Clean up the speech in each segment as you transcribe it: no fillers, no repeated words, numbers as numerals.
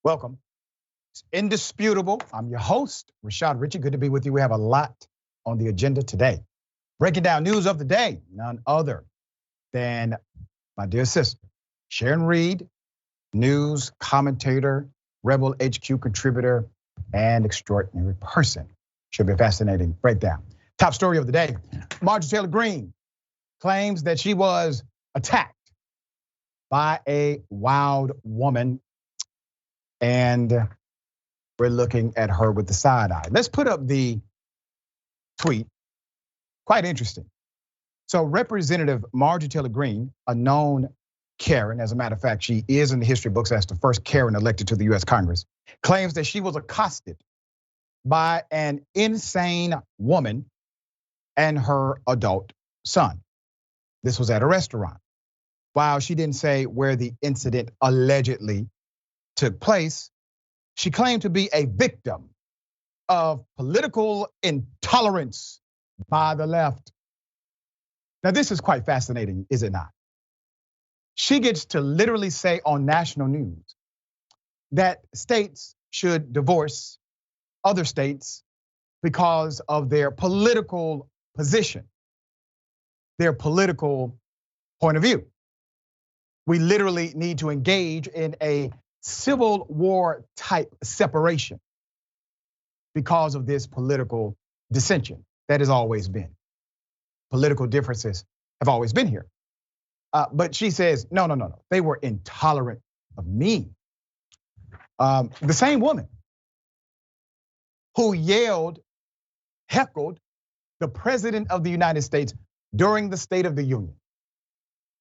Welcome. It's Indisputable. I'm your host, Richey. Good to be with you. We have a lot on the agenda today. Breaking down news of the day, none other than my dear sister, Sharon Reed, news commentator, Rebel HQ contributor, and extraordinary person. Should be a fascinating breakdown. Top story of the day, Marjorie Taylor Greene claims that she was attacked by a wild woman, and we're looking at her with the side eye. Let's put up the tweet. Quite interesting. So Representative Marjorie Taylor Greene, a known Karen, as a matter of fact, she is in the history books as the first Karen elected to the US Congress, claims that she was accosted by an insane woman and her adult son. This was at a restaurant. While she didn't say where the incident allegedly took place, she claimed to be a victim of political intolerance by the left. Now, this is quite fascinating, is it not? She gets to literally say on national news that states should divorce other states because of their political position, their political point of view. We literally need to engage in a civil war type separation because of this political dissension that has always been. Political differences have always been here. But she says, no. They were intolerant of me. The same woman who yelled, heckled the president of the United States during the State of the Union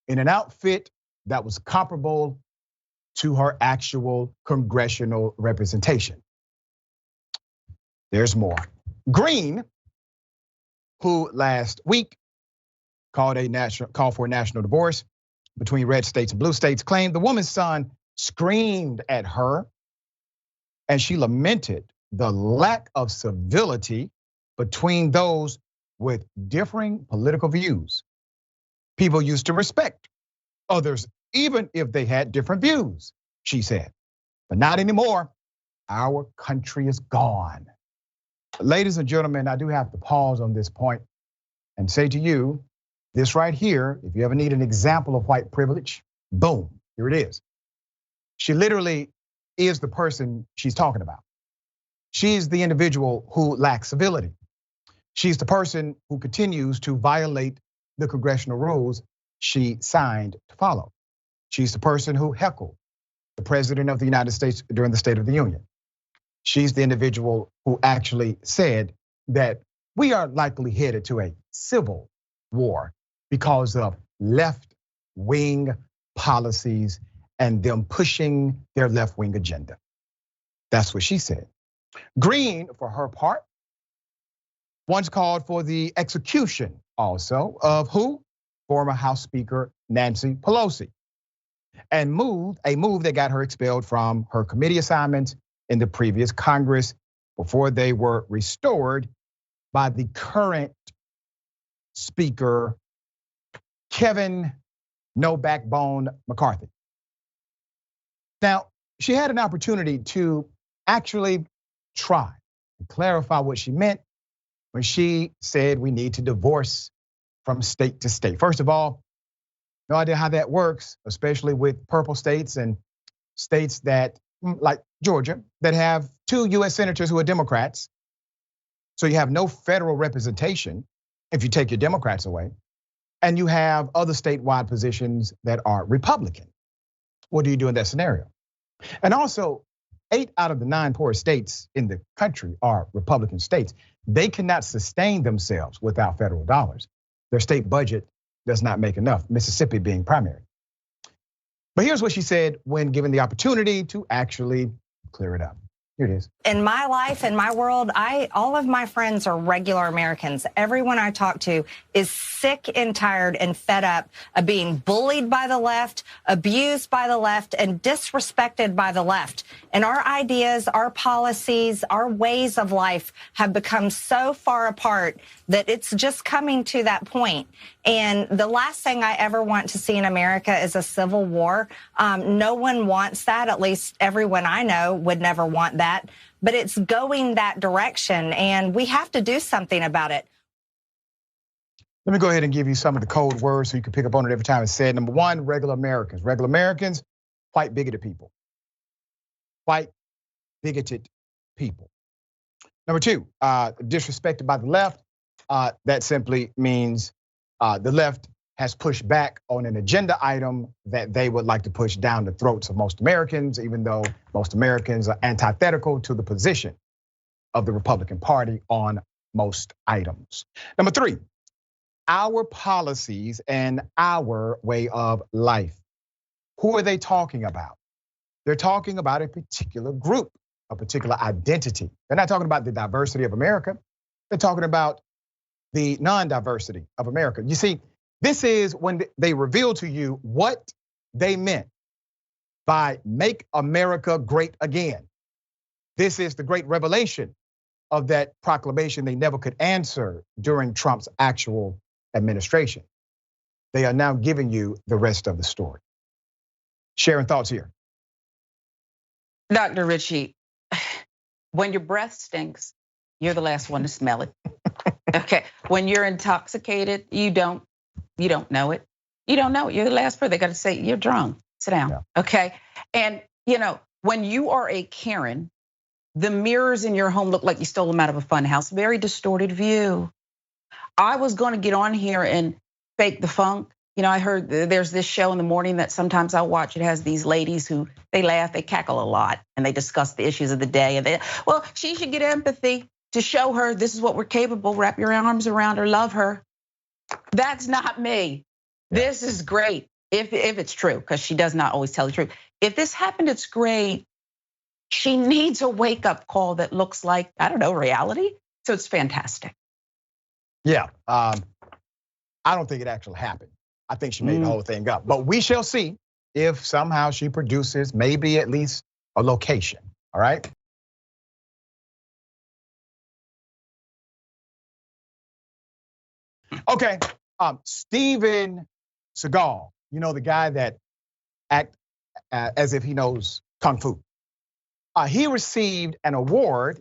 in an outfit that was comparable to her actual congressional representation. There's more. Greene, who last week called for a national divorce between red states and blue states, claimed the woman's son screamed at her, and she lamented the lack of civility between those with differing political views. People used to respect others, even if they had different views, she said. But not anymore. Our country is gone. Ladies and gentlemen, I do have to pause on this point and say to you, this right here, if you ever need an example of white privilege, boom, here it is. She literally is the person she's talking about. She's the individual who lacks civility. She's the person who continues to violate the congressional rules she signed to follow. She's the person who heckled the president of the United States during the State of the Union. She's the individual who actually said that we are likely headed to a civil war because of left-wing policies and them pushing their left-wing agenda. That's what she said. Greene, for her part, once called for the execution also of who? Former House Speaker Nancy Pelosi, and a move that got her expelled from her committee assignments in the previous Congress before they were restored by the current Speaker, Kevin No Backbone McCarthy. Now, she had an opportunity to actually try and clarify what she meant when she said we need to divorce from state to state. First of all, no idea how that works, especially with purple states and states that, like Georgia, that have 2 US senators who are Democrats. So you have no federal representation if you take your Democrats away. And you have other statewide positions that are Republican. What do you do in that scenario? And also, 8 out of the 9 poorest states in the country are Republican states. They cannot sustain themselves without federal dollars. Their state budget does not make enough, Mississippi being primary. But here's what she said when given the opportunity to actually clear it up. Here it is. In my life, in my world, all of my friends are regular Americans. Everyone I talk to is sick and tired and fed up of being bullied by the left, abused by the left, and disrespected by the left. And our ideas, our policies, our ways of life have become so far apart that it's just coming to that point. And the last thing I ever want to see in America is a civil war. No one wants that. At least everyone I know would never want that. But it's going that direction, and we have to do something about it. Let me go ahead and give you some of the code words so you can pick up on it every time it's said. Number one, regular Americans. Regular Americans, white bigoted people. White bigoted people. Number two, disrespected by the left. That simply means the left has pushed back on an agenda item that they would like to push down the throats of most Americans, even though most Americans are antithetical to the position of the Republican Party on most items. Number three, our policies and our way of life. Who are they talking about? They're talking about a particular group, a particular identity. They're not talking about the diversity of America. They're talking about the non-diversity of America. You see, this is when they reveal to you what they meant by make America great again. This is the great revelation of that proclamation they never could answer during Trump's actual administration. They are now giving you the rest of the story. Sharon, thoughts here. Dr. Richey, when your breath stinks, you're the last one to smell it. Okay, when you're intoxicated, you don't know it. You don't know it. You're the last person. They got to say you're drunk. Sit down. Yeah. Okay, and when you are a Karen, the mirrors in your home look like you stole them out of a fun house. Very distorted view. I was going to get on here and fake the funk. I heard there's this show in the morning that sometimes I watch. It has these ladies who they laugh, they cackle a lot, and they discuss the issues of the day. And she should get empathy to show her this is what we're capable. Wrap your arms around her, love her. That's not me. This is great if it's true, because she does not always tell the truth. If this happened, it's great. She needs a wake-up call that looks like, I don't know, reality. So it's fantastic. Yeah, I don't think it actually happened. I think she made the whole thing up. But we shall see if somehow she produces maybe at least a location, all right? Okay, Steven Seagal, the guy that act as if he knows Kung Fu. He received an award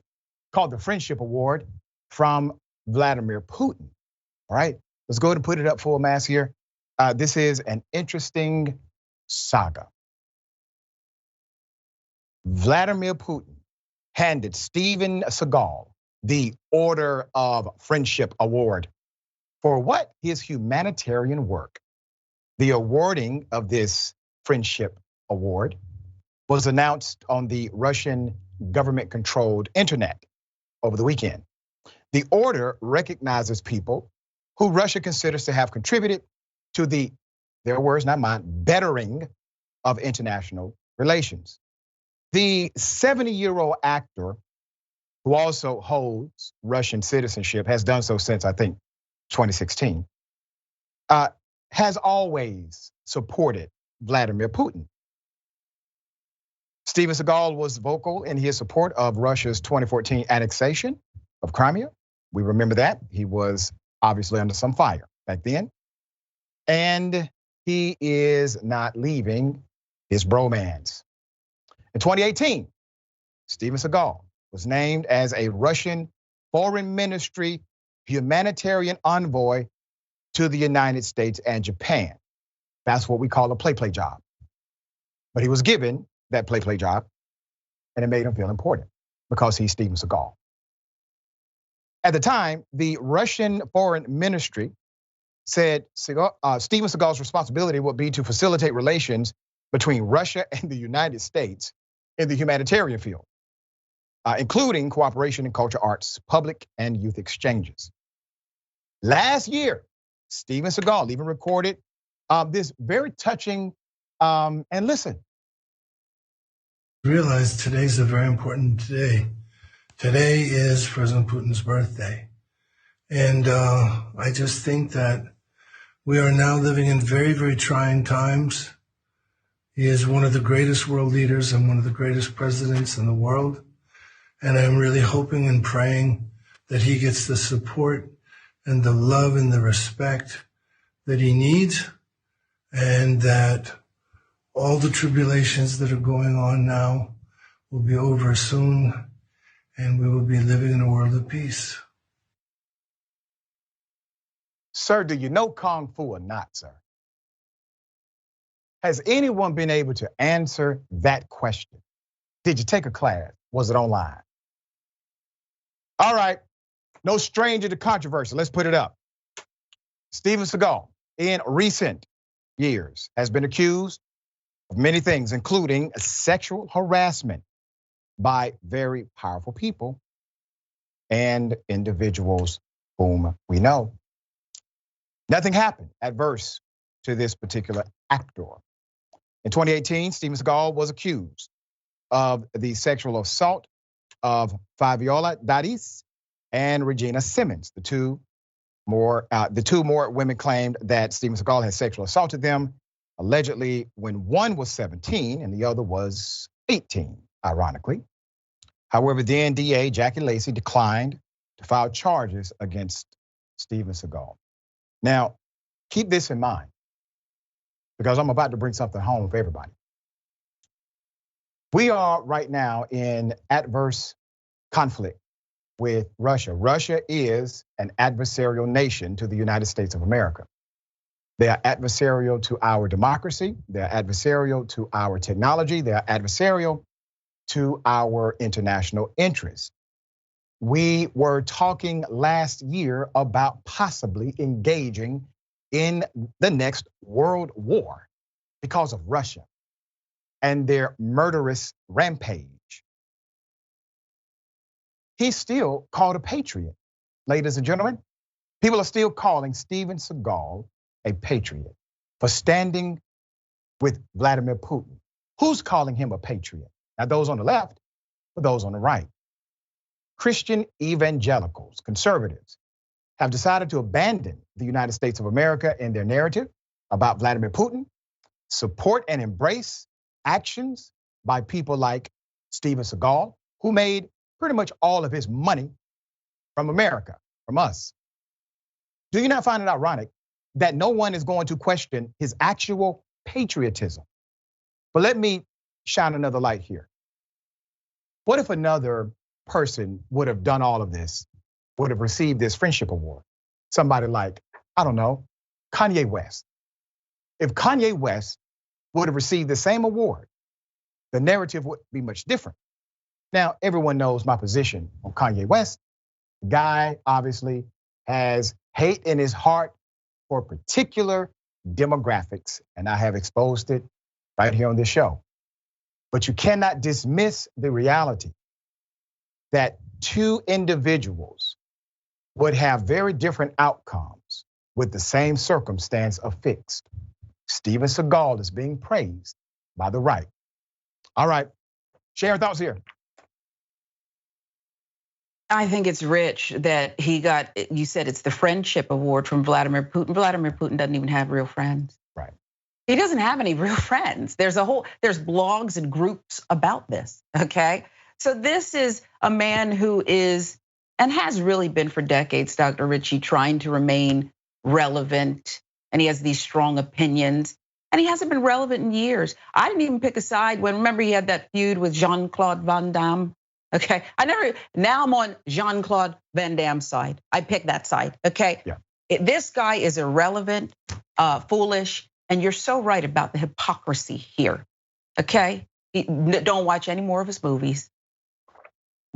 called the Friendship Award from Vladimir Putin, all right? Let's go ahead and put it up full mass here. This is an interesting saga. Vladimir Putin handed Steven Seagal the Order of Friendship Award for what? His humanitarian work. The awarding of this Friendship Award was announced on the Russian government-controlled internet over the weekend. The order recognizes people who Russia considers to have contributed to their words, not mine, bettering of international relations. The 70-year-old actor, who also holds Russian citizenship, has done so since, I think, 2016, has always supported Vladimir Putin. Steven Seagal was vocal in his support of Russia's 2014 annexation of Crimea. We remember that. He was obviously under some fire back then. And he is not leaving his bromance. In 2018, Steven Seagal was named as a Russian Foreign Ministry humanitarian envoy to the United States and Japan. That's what we call a play job. But he was given that play job, and it made him feel important because he's Steven Seagal. At the time, the Russian Foreign Ministry said Steven Seagal's responsibility would be to facilitate relations between Russia and the United States in the humanitarian field, including cooperation in culture, arts, public and youth exchanges. Last year, Steven Seagal even recorded this very touching, and listen. Realize today's a very important day. Today is President Putin's birthday. And I just think that we are now living in very, very trying times. He is one of the greatest world leaders and one of the greatest presidents in the world. And I'm really hoping and praying that he gets the support and the love and the respect that he needs, and that all the tribulations that are going on now will be over soon, and we will be living in a world of peace. Sir, do you know Kung Fu or not, sir? Has anyone been able to answer that question? Did you take a class? Was it online? All right, no stranger to controversy. Let's put it up. Steven Seagal, in recent years, has been accused of many things, including sexual harassment by very powerful people and individuals whom we know. Nothing happened adverse to this particular actor. In 2018, Steven Seagal was accused of the sexual assault of Fabiola Dadis and Regina Simmons. The two more women claimed that Steven Seagal had sexually assaulted them, allegedly when one was 17 and the other was 18, ironically. However, then DA Jackie Lacey declined to file charges against Steven Seagal. Now, keep this in mind, because I'm about to bring something home for everybody. We are right now in adverse conflict with Russia. Russia is an adversarial nation to the United States of America. They are adversarial to our democracy. They are adversarial to our technology. They are adversarial to our international interests. We were talking last year about possibly engaging in the next world war because of Russia and their murderous rampage. He's still called a patriot, ladies and gentlemen. People are still calling Steven Seagal a patriot for standing with Vladimir Putin. Who's calling him a patriot? Now, those on the left, but those on the right. Christian evangelicals, conservatives, have decided to abandon the United States of America in their narrative about Vladimir Putin, support and embrace actions by people like Steven Seagal, who made pretty much all of his money from America, from us. Do you not find it ironic that no one is going to question his actual patriotism? But let me shine another light here. What if another person would have done all of this, would have received this friendship award? Somebody like, I don't know, Kanye West. If Kanye West would have received the same award, the narrative would be much different. Now, everyone knows my position on Kanye West. The guy obviously has hate in his heart for particular demographics, and I have exposed it right here on this show. But you cannot dismiss the reality that two individuals would have very different outcomes with the same circumstance affixed. Steven Seagal is being praised by the right. All right, Sharon, thoughts here. I think it's rich that he got, you said it's the friendship award from Vladimir Putin. Vladimir Putin doesn't even have real friends. Right. He doesn't have any real friends. There's blogs and groups about this, okay? So this is a man who is, and has really been for decades, Dr. Richey, trying to remain relevant, and he has these strong opinions, and he hasn't been relevant in years. I didn't even pick a side when, remember he had that feud with Jean-Claude Van Damme? Okay, now I'm on Jean-Claude Van Damme's side. I picked that side, okay? Yeah. This guy is irrelevant, foolish, and you're so right about the hypocrisy here, okay? Don't watch any more of his movies.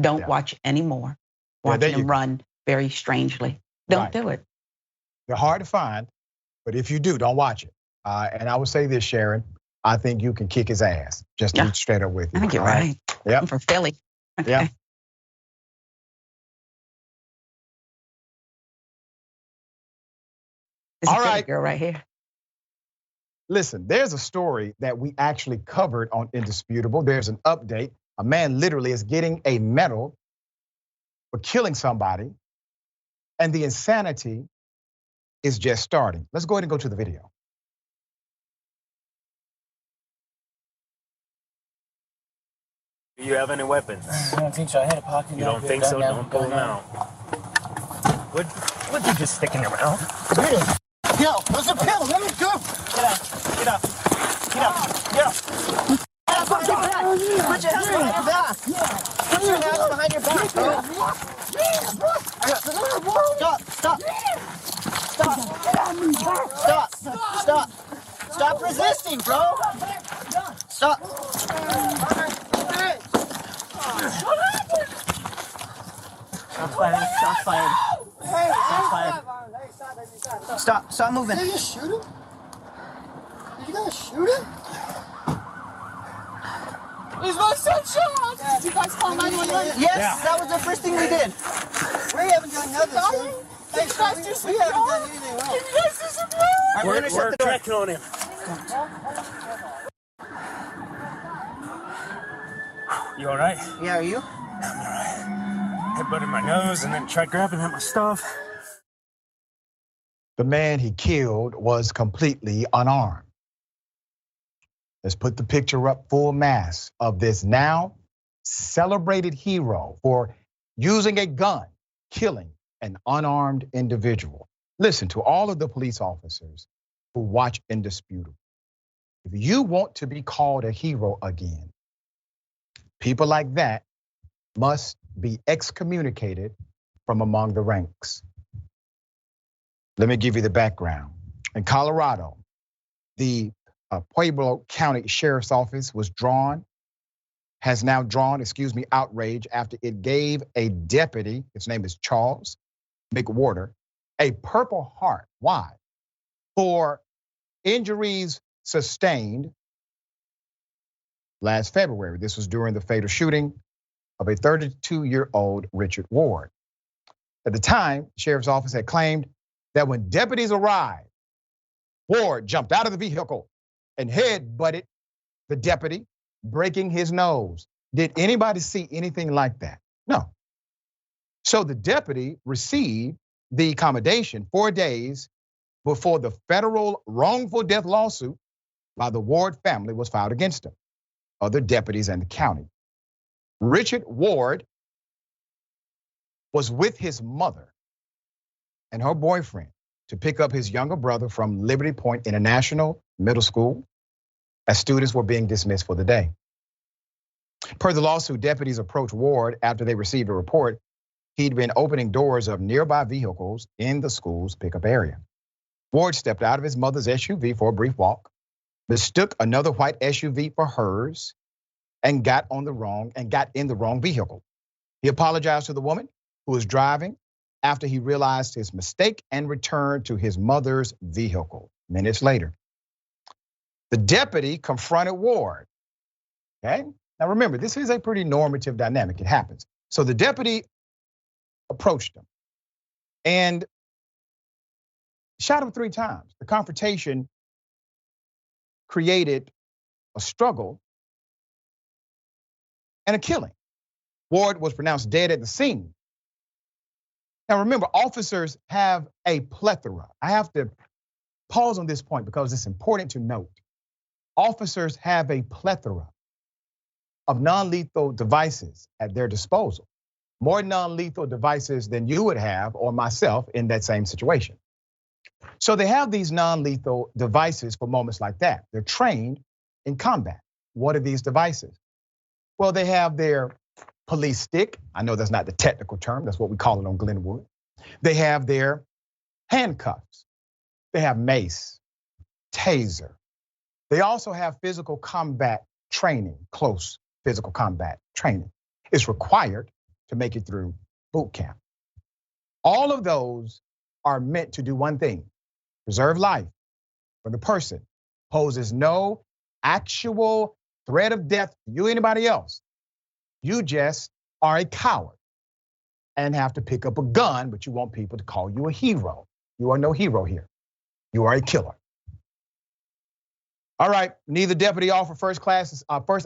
Don't watch any more. Watching him run very strangely. Don't do it. They're hard to find, but if you do, don't watch it. And I would say this, Sharon, I think you can kick his ass, just to be straight up with you. I think you're right. Yeah. I'm from Philly. Okay. Yeah. This is all right, girl right here. Listen, there's a story that we actually covered on Indisputable. There's an update. A man literally is getting a medal for killing somebody, and the insanity is just starting. Let's go ahead and go to the video. Do you have any weapons? I don't think so. I had a pocket. You don't think so? Don't pull them out. What did you just stick in your mouth? Really? No, there's a pill. Let me go. Get up. Get up. Get up. Get up. Put your hands behind your back. Put your hands behind your back, bro. Stop. Stop resisting, bro. Stop. Stop firing. Stop moving. Did you just shoot him? Did you guys shoot him? Is my son shot? Did you guys call 911? Yes, that was the first thing we did. We haven't done nothing, sir. Thanks, we haven't done anything wrong. Can you guys disappear? We're checking on him. You all right? Yeah, are you? I'm all right. Headbutt in my nose and then tried grabbing at my stuff. The man he killed was completely unarmed. Let's put the picture up full mass of this now celebrated hero for using a gun, killing an unarmed individual. Listen to all of the police officers who watch Indisputable. If you want to be called a hero again, people like that must be excommunicated from among the ranks. Let me give you the background. In Colorado, the Pueblo County Sheriff's Office has now drawn outrage after it gave a deputy, his name is Charles McWhorter, a Purple Heart. Why? For injuries sustained last February. This was during the fatal shooting of a 32-year-old Richard Ward. At the time, the sheriff's office had claimed that when deputies arrived, Ward jumped out of the vehicle and head-butted the deputy, breaking his nose. Did anybody see anything like that? No. So the deputy received the accommodation 4 days before the federal wrongful death lawsuit by the Ward family was filed against him, other deputies, and the county. Richard Ward was with his mother and her boyfriend to pick up his younger brother from Liberty Point International Middle School as students were being dismissed for the day. Per the lawsuit, deputies approached Ward after they received a report he'd been opening doors of nearby vehicles in the school's pickup area. Ward stepped out of his mother's SUV for a brief walk, mistook another white SUV for hers, and got in the wrong vehicle. He apologized to the woman who was driving after he realized his mistake and returned to his mother's vehicle. Minutes later, the deputy confronted Ward. Okay? Now remember, this is a pretty normative dynamic. It happens. So the deputy approached him and shot him 3 times. The confrontation created a struggle and a killing. Ward was pronounced dead at the scene. Now remember, officers have a plethora. I have to pause on this point because it's important to note. Officers have a plethora of non-lethal devices at their disposal. More non-lethal devices than you would have or myself in that same situation. So they have these non-lethal devices for moments like that. They're trained in combat. What are these devices? Well, they have their police stick. I know that's not the technical term. That's what we call it on Glenwood. They have their handcuffs. They have mace, taser. They also have physical combat training, close physical combat training. It's required to make it through boot camp. All of those are meant to do one thing: preserve life for the person, poses no actual threat of death to you or anybody else. You just are a coward and have to pick up a gun, but you want people to call you a hero. You are no hero here. You are a killer. All right, neither deputy offered first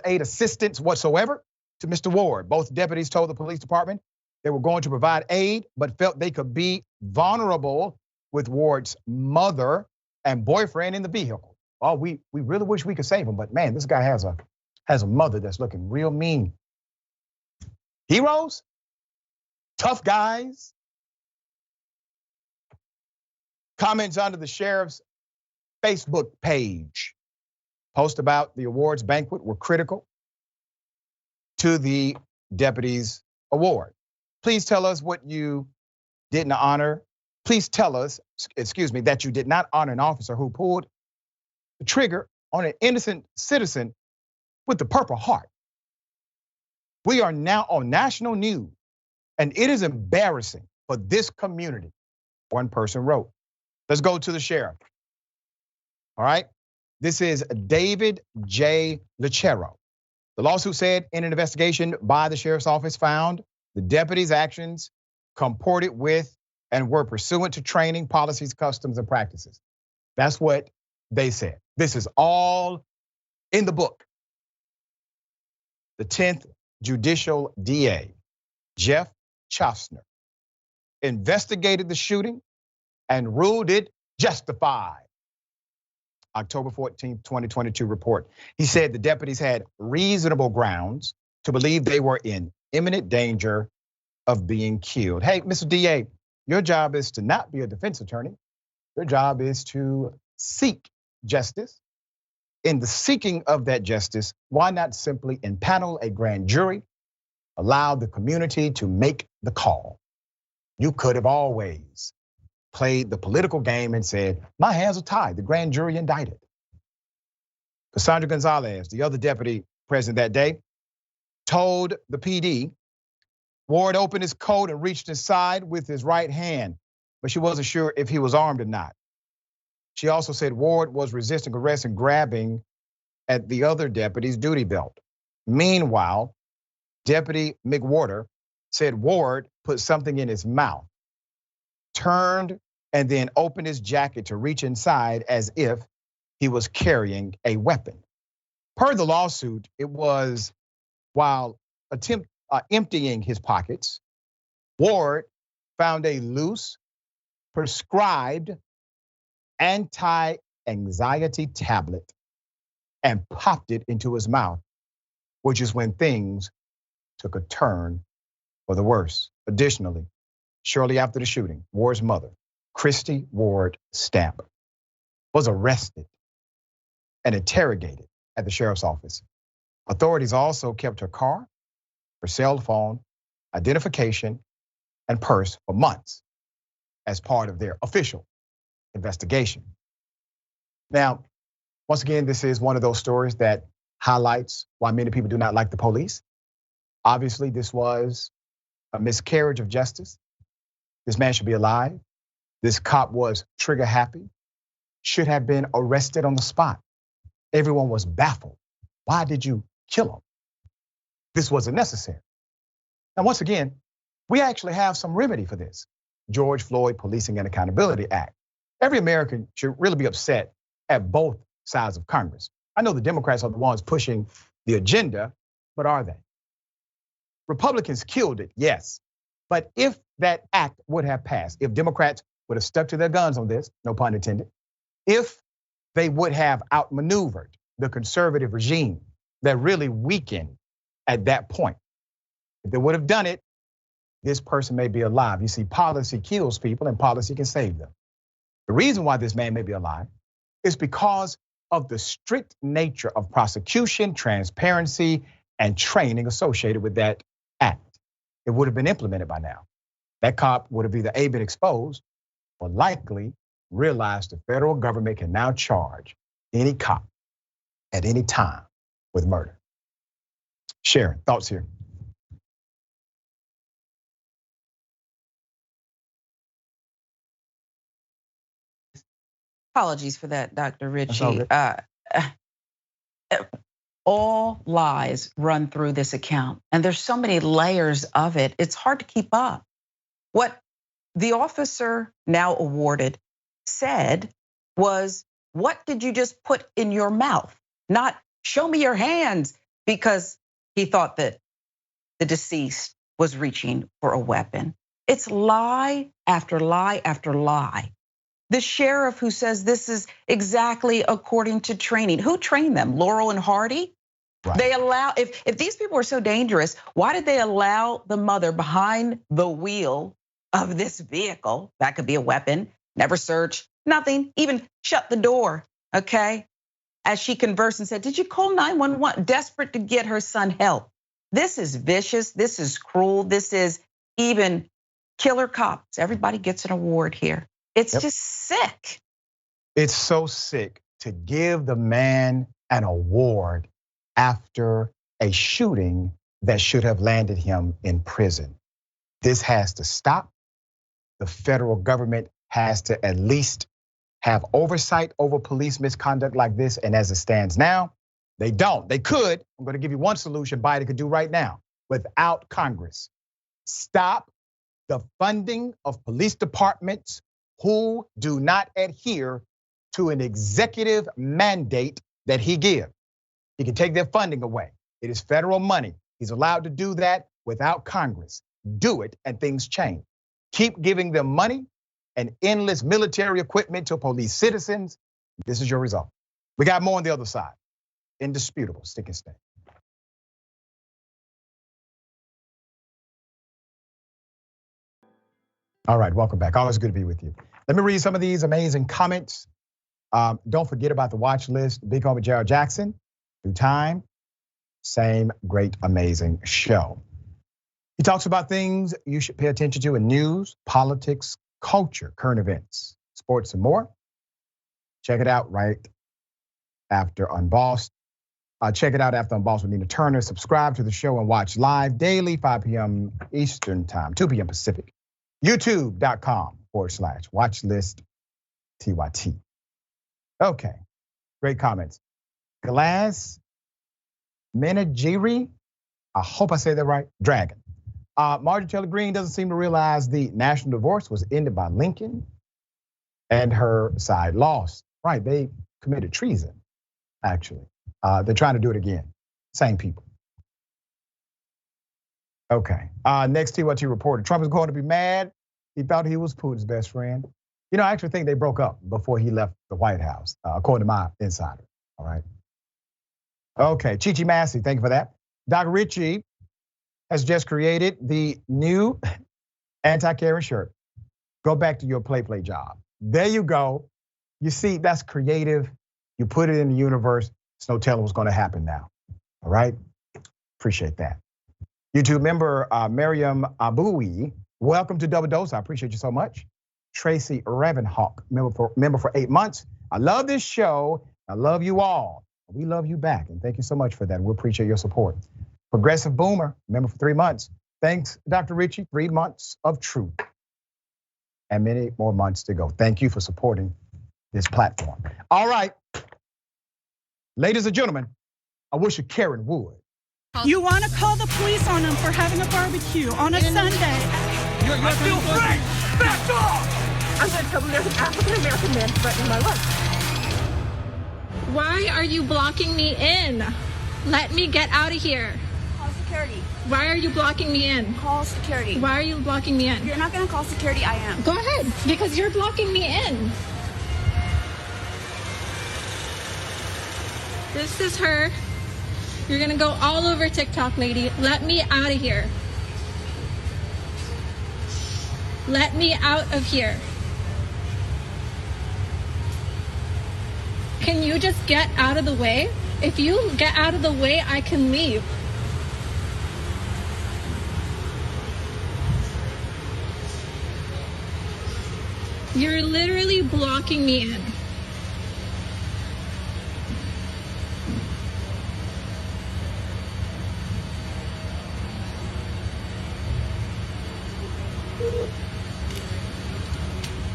aid assistance whatsoever to Mr. Ward. Both deputies told the police department they were going to provide aid, but felt they could be vulnerable with Ward's mother and boyfriend in the vehicle. Oh, we really wish we could save him, but man, this guy has a mother that's looking real mean. Heroes, tough guys, Comments under the sheriff's Facebook page. Post about the awards banquet were critical to the deputy's award. Please tell us what you didn't honor. Please tell us, that you did not honor an officer who pulled the trigger on an innocent citizen with the Purple Heart. We are now on national news, and it is embarrassing for this community, one person wrote. Let's go to the sheriff. All right. This is David J. Lechero. The lawsuit said in an investigation by the sheriff's office found the deputy's actions comported with and were pursuant to training, policies, customs, and practices. That's what they said. This is all in the book. The 10th Judicial DA, Jeff Chostner, investigated the shooting and ruled it justified. October 14th, 2022 report. He said the deputies had reasonable grounds to believe they were in imminent danger of being killed. Hey, Mr. DA, your job is to not be a defense attorney. Your job is to seek justice. In the seeking of that justice, why not simply impanel a grand jury, allow the community to make the call? You could have always played the political game and said, my hands are tied, the grand jury indicted. Cassandra Gonzalez, the other deputy present that day, told the PD, Ward opened his coat and reached inside with his right hand, but she wasn't sure if he was armed or not. She also said Ward was resisting arrest and grabbing at the other deputy's duty belt. Meanwhile, Deputy McWhorter said Ward put something in his mouth, turned, and then opened his jacket to reach inside as if he was carrying a weapon. Per the lawsuit, it was while emptying his pockets, Ward found a loose, prescribed anti-anxiety tablet and popped it into his mouth, which is when things took a turn for the worse. Additionally, shortly after the shooting, Ward's mother, Christy Ward Stamp, was arrested and interrogated at the sheriff's office. Authorities also kept her car, her cell phone, identification, and purse for months as part of their official investigation. Now, once again, this is one of those stories that highlights why many people do not like the police. Obviously, this was a miscarriage of justice. This man should be alive. This cop was trigger happy, should have been arrested on the spot. Everyone was baffled. Why did you kill him? This wasn't necessary. Now, once again, we actually have some remedy for this. George Floyd Policing and Accountability Act. Every American should really be upset at both sides of Congress. I know the Democrats are the ones pushing the agenda, but are they? Republicans killed it, yes. But if that act would have passed, if Democrats would have stuck to their guns on this, no pun intended, if they would have outmaneuvered the conservative regime that really weakened at that point, if they would have done it, this person may be alive. You see, policy kills people and policy can save them. The reason why this man may be alive is because of the strict nature of prosecution, transparency, and training associated with that act. It would have been implemented by now. That cop would have either A, been exposed, or likely realized the federal government can now charge any cop at any time with murder. Sharon, thoughts here? Apologies for that, Dr. Richey. All lies run through this account, and there's so many layers of it, it's hard to keep up. What the officer now awarded said was, what did you just put in your mouth? Not show me your hands, because he thought that the deceased was reaching for a weapon. It's lie after lie after lie. The sheriff who says this is exactly according to training. Who trained them? Laurel and Hardy? Right. They allow, if these people are so dangerous, why did they allow the mother behind the wheel of this vehicle, that could be a weapon, never searched, Nothing, even shut the door, okay? As she conversed and said, did you call 911? Desperate to get her son help. This is vicious, this is cruel, this is even killer cops. Everybody gets an award here. It's just sick. It's so sick to give the man an award after a shooting that should have landed him in prison. This has to stop. The federal government has to at least have oversight over police misconduct like this. And as it stands now, they don't. They could. I'm going to give you one solution Biden could do right now without Congress. Stop the funding of police departments who do not adhere to an executive mandate that he gives. He can take their funding away. It is federal money. He's allowed to do that without Congress. Do it and things change. Keep giving them money and endless military equipment to police citizens. This is your result. We got more on the other side. Indisputable, stick and stay. All right, welcome back. Always good to be with you. Let me read some of these amazing comments. Don't forget about the watch list. Big homie Gerald Jackson, through time, same great, amazing show. He talks about things you should pay attention to in news, politics, culture, current events, sports, and more. Check it out right after Unbossed. Check it out after Unbossed with Nina Turner. Subscribe to the show and watch live daily, 5 p.m. Eastern time, 2 p.m. Pacific. YouTube.com/watchlist TYT. Okay, great comments. Glass Menagiri, I hope I say that right, Dragon. Marjorie Taylor Greene doesn't seem to realize the national divorce was ended by Lincoln and her side lost. Right, they committed treason, actually. They're trying to do it again, same people. Okay, next TYT reporter, Trump is going to be mad. He thought he was Putin's best friend. You know, I actually think they broke up before he left the White House, according to my insider, all right? Okay, Chichi Massey, thank you for that. Dr. Richey has just created the new anti-Karen shirt. Go back to your play job. There you go. You see, that's creative. You put it in the universe. There's no telling what's gonna happen now, all right? Appreciate that. YouTube member Miriam Aboui, welcome to Double Dose. I appreciate you so much. Tracy Ravenhawk, member for 8 months. I love this show. I love you all. We love you back, and thank you so much for that. We appreciate your support. Progressive Boomer, member for 3 months. Thanks, Dr. Richey, 3 months of truth. And many more months to go. Thank you for supporting this platform. All right, ladies and gentlemen, I wish a Karen would. You want to call the police on them for having a barbecue on a Sunday. I feel free! Back off! I'm going to tell them there's an African-American man threatening my life. Why are you blocking me in? Let me get out of here. Call security. Why are you blocking me in? Call security. Why are you blocking me in? You're not going to call security, I am. Go ahead, because you're blocking me in. This is her. You're gonna go all over TikTok, lady. Let me out of here. Let me out of here. Can you just get out of the way? If you get out of the way, I can leave. You're literally blocking me in.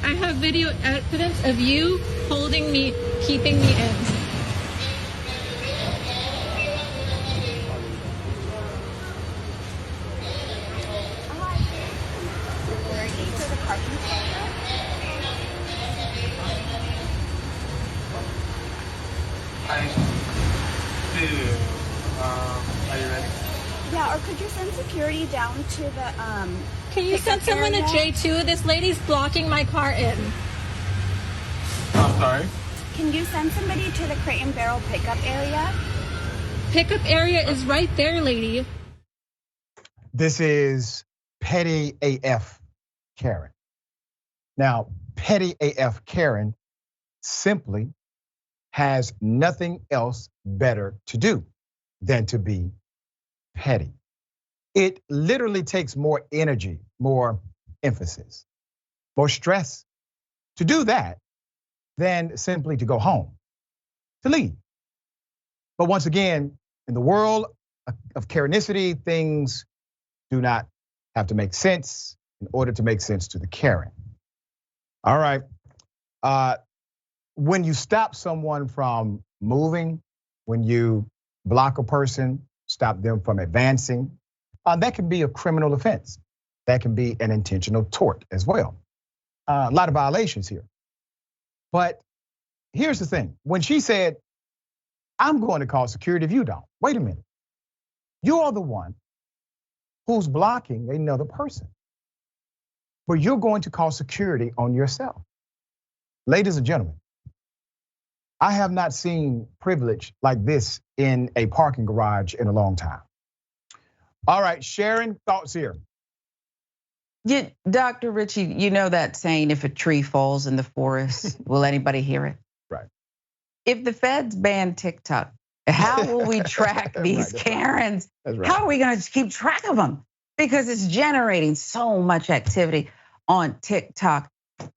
I have video evidence of you holding me, keeping me in. Are you ready? Yeah, or could you send security down to the Can you send someone to J2? This lady's blocking my car in. I'm sorry? Can you send somebody to the Crate and Barrel pickup area? Pickup area is right there, lady. This is petty AF Karen. Now, petty AF Karen simply has nothing else better to do than to be petty. It literally takes more energy, more emphasis, more stress to do that than simply to go home, to leave. But once again, in the world of Karenicity, things do not have to make sense in order to make sense to the Karen. All right. When you stop someone from moving, when you block a person, stop them from advancing, that can be a criminal offense. That can be an intentional tort as well. A lot of violations here. But here's the thing. When she said, I'm going to call security if you don't. Wait a minute. You are the one who's blocking another person. But you're going to call security on yourself. Ladies and gentlemen, I have not seen privilege like this in a parking garage in a long time. All right, Sharon, thoughts here. Yeah, Dr. Richey, you know that saying, if a tree falls in the forest, will anybody hear it? Right. If the feds ban TikTok, how will we track these Karens? That's right. How are we gonna keep track of them? Because it's generating so much activity on TikTok.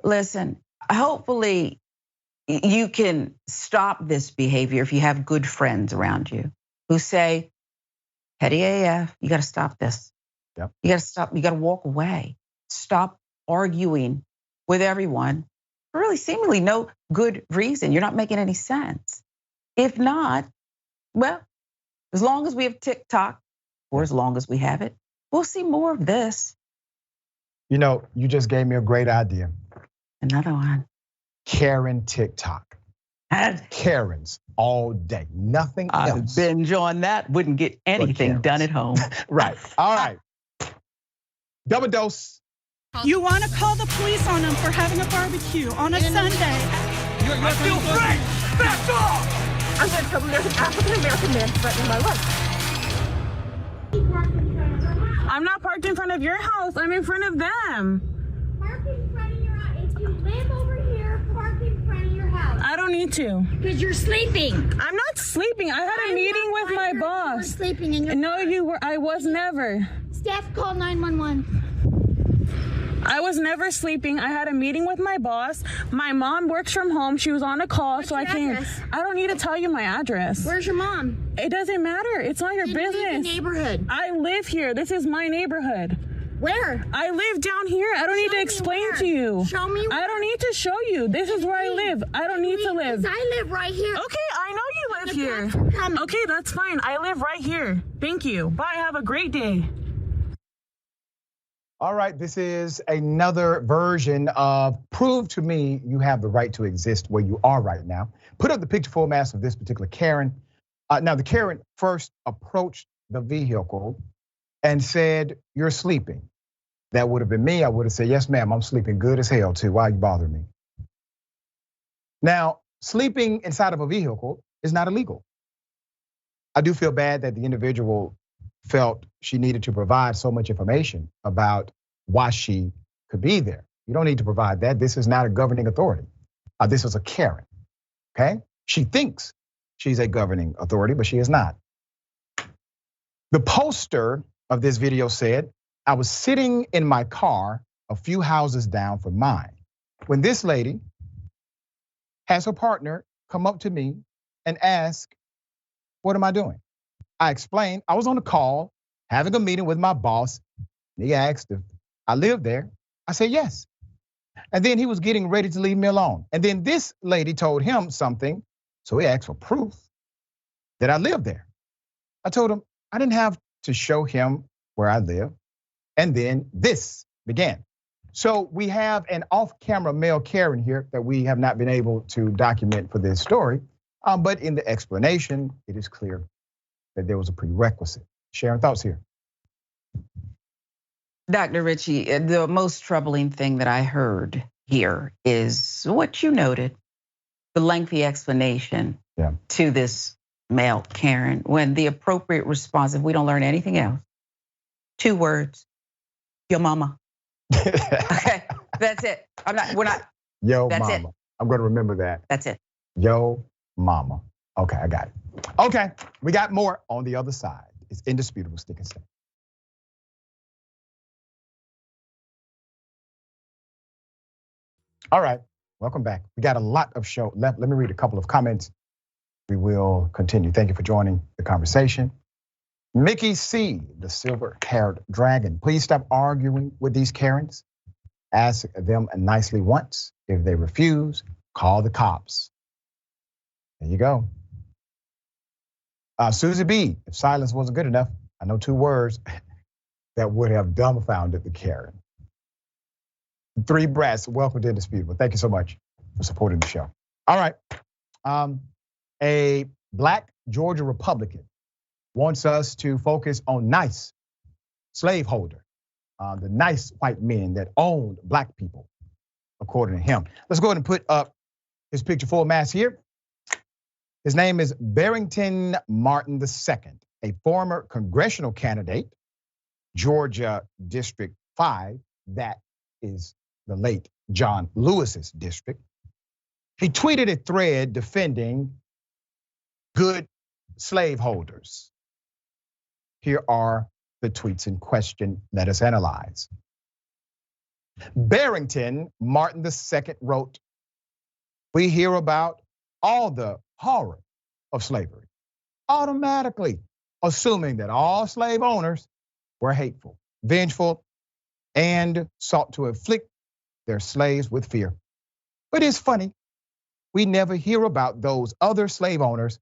Listen, hopefully you can stop this behavior if you have good friends around you who say, petty AF, you gotta stop this. Yep. You gotta stop, you gotta walk away. Stop arguing with everyone for really seemingly no good reason. You're not making any sense. If not, well, as long as we have TikTok, or as long as we have it, we'll see more of this. You know, you just gave me a great idea. Another one. Karen TikTok. Karens all day, nothing else. I'd binge on that, wouldn't get anything done at home. Right, all right. Double dose. You want to call the police on them for having a barbecue on a Sunday. I feel free! Back off! I'm going to tell them there's an African-American man threatening my life. I'm not parked in front of your house. I'm in front of them. Park in front of your house. If you live over here, park in front of your house. I don't need to. Because you're sleeping. I'm not sleeping. I had a meeting with my boss. You were sleeping in your No, you were. I was never. Staff call 911. I was never sleeping. I had a meeting with my boss. My mom works from home. She was on a call, What's so I your came. address? I don't need to tell you my address. Where's your mom? It doesn't matter. It's not your business. Leave the neighborhood. I live here. This is my neighborhood. Where? I live down here. I don't need to explain to you. Show me where. I don't need to show you. This is where I live. I don't need to live. Because I live right here. Okay, I know you live here. Okay, that's fine. I live right here. Thank you. Bye. Have a great day. All right, this is another version of prove to me you have the right to exist where you are right now. Put up the picture format of this particular Karen. Now the Karen first approached the vehicle and said, you're sleeping. That would have been me. I would have said, yes, ma'am, I'm sleeping good as hell too. Why are you bothering me? Now, sleeping inside of a vehicle is not illegal. I do feel bad that the individual felt she needed to provide so much information about why she could be there. You don't need to provide that. This is not a governing authority. This is a Karen, okay? She thinks she's a governing authority, but she is not. The poster of this video said, I was sitting in my car a few houses down from mine when this lady has her partner come up to me and ask, what am I doing? I explained, I was on a call, having a meeting with my boss. He asked if I lived there. I said, yes. And then he was getting ready to leave me alone. And then this lady told him something. So he asked for proof that I lived there. I told him I didn't have to show him where I live. And then this began. So we have an off-camera male Karen here that we have not been able to document for this story. But in the explanation, it is clear that there was a prerequisite. Sharon, thoughts here? Dr. Richey, the most troubling thing that I heard here is what you noted, the lengthy explanation to this male Karen, when the appropriate response, if we don't learn anything else, 2 words, your mama. Okay, that's it. Yo That's mama. it. I'm going to remember that. That's it. Yo mama. Okay, I got it. Okay, we got more on the other side. It's indisputable. Stick and stay. All right, welcome back. We got a lot of show left. Let me read a couple of comments. We will continue. Thank you for joining the conversation. Mickey C, the silver-haired dragon. Please stop arguing with these Karens. Ask them nicely once. If they refuse, call the cops. There you go. Susie B, if silence wasn't good enough, I know 2 words that would have dumbfounded the Karen. 3 Brats, welcome to Indisputable. Thank you so much for supporting the show. All right. A black Georgia Republican wants us to focus on nice slaveholder, the nice white men that owned black people, according to him. Let's go ahead and put up his picture full mass here. His name is Barrington Martin II, a former congressional candidate, Georgia District 5, that is the late John Lewis's district. He tweeted a thread defending good slaveholders. Here are the tweets in question. Let us analyze. Barrington Martin II wrote, "We hear about all the horror of slavery, automatically assuming that all slave owners were hateful, vengeful, and sought to afflict their slaves with fear. But it's funny, we never hear about those other slave owners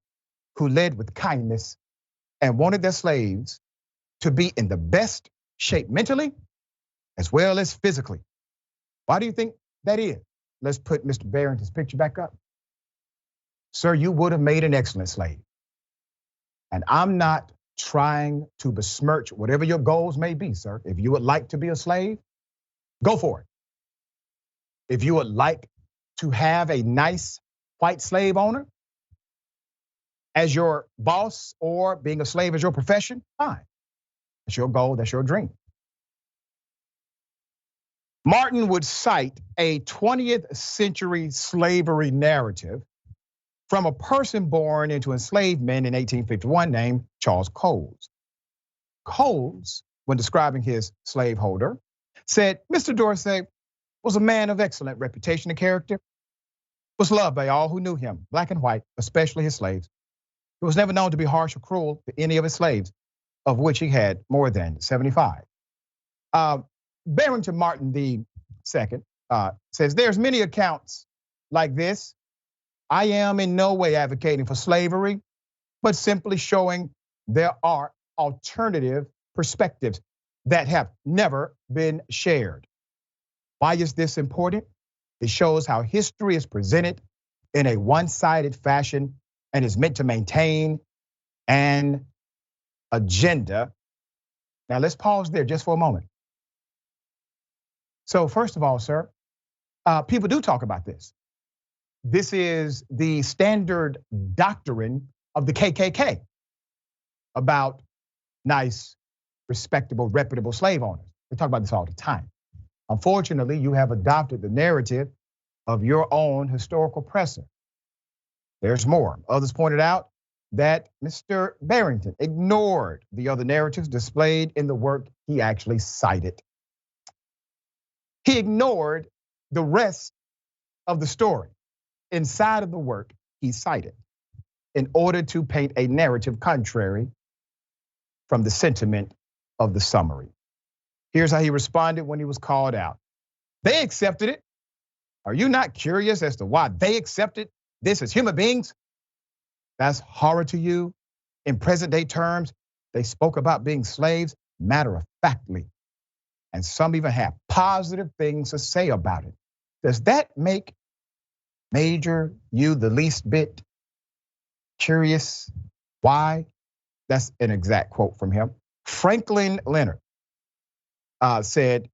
who led with kindness and wanted their slaves to be in the best shape mentally as well as physically. Why do you think that is?" Let's put Mr. Barrington's picture back up. Sir, you would have made an excellent slave. And I'm not trying to besmirch whatever your goals may be, sir. If you would like to be a slave, go for it. If you would like to have a nice white slave owner as your boss or being a slave as your profession, fine. That's your goal, that's your dream. Martin would cite a 20th century slavery narrative from a person born into enslavement in 1851 named Charles Coles. Coles, when describing his slaveholder, said, "Mr. Dorsey was a man of excellent reputation and character, was loved by all who knew him, black and white, especially his slaves. He was never known to be harsh or cruel to any of his slaves, of which he had more than 75. Barrington Martin II says, "There's many accounts like this. I am in no way advocating for slavery, but simply showing there are alternative perspectives that have never been shared. Why is this important? It shows how history is presented in a one-sided fashion and is meant to maintain an agenda." Now let's pause there just for a moment. So first of all, sir, people do talk about this. This is the standard doctrine of the KKK about nice, respectable, reputable slave owners. We talk about this all the time. Unfortunately, you have adopted the narrative of your own historical presser. There's more. Others pointed out that Mr. Barrington ignored the other narratives displayed in the work he actually cited. He ignored the rest of the story inside of the work he cited in order to paint a narrative contrary from the sentiment of the summary. Here's how he responded when he was called out. "They accepted it. Are you not curious as to why they accepted this as human beings? That's horror to you? In present day terms, they spoke about being slaves matter-of-factly. And some even have positive things to say about it. Does that make Major you the least bit curious? Why?" That's an exact quote from him. Franklin Leonard said,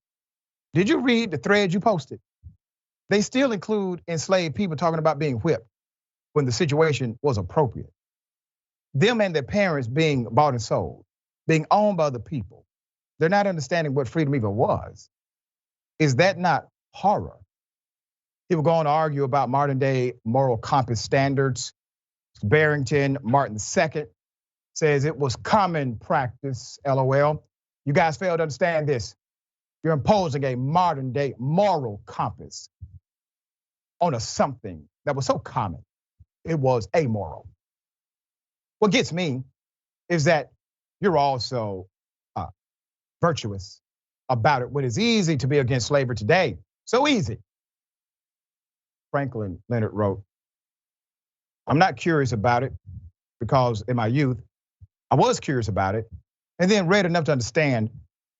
"Did you read the thread you posted? They still include enslaved people talking about being whipped when the situation was appropriate. Them and their parents being bought and sold, being owned by other people. They're not understanding what freedom even was. Is that not horror? He will go on to argue about modern day moral compass standards. Barrington Martin II says it was common practice, LOL. You guys fail to understand this. You're imposing a modern day moral compass on something that was so common. It was amoral. What gets me is that you're also virtuous about it when it's easy to be against slavery today. So easy. Franklin Leonard wrote, I'm not curious about it because in my youth, I was curious about it and then read enough to understand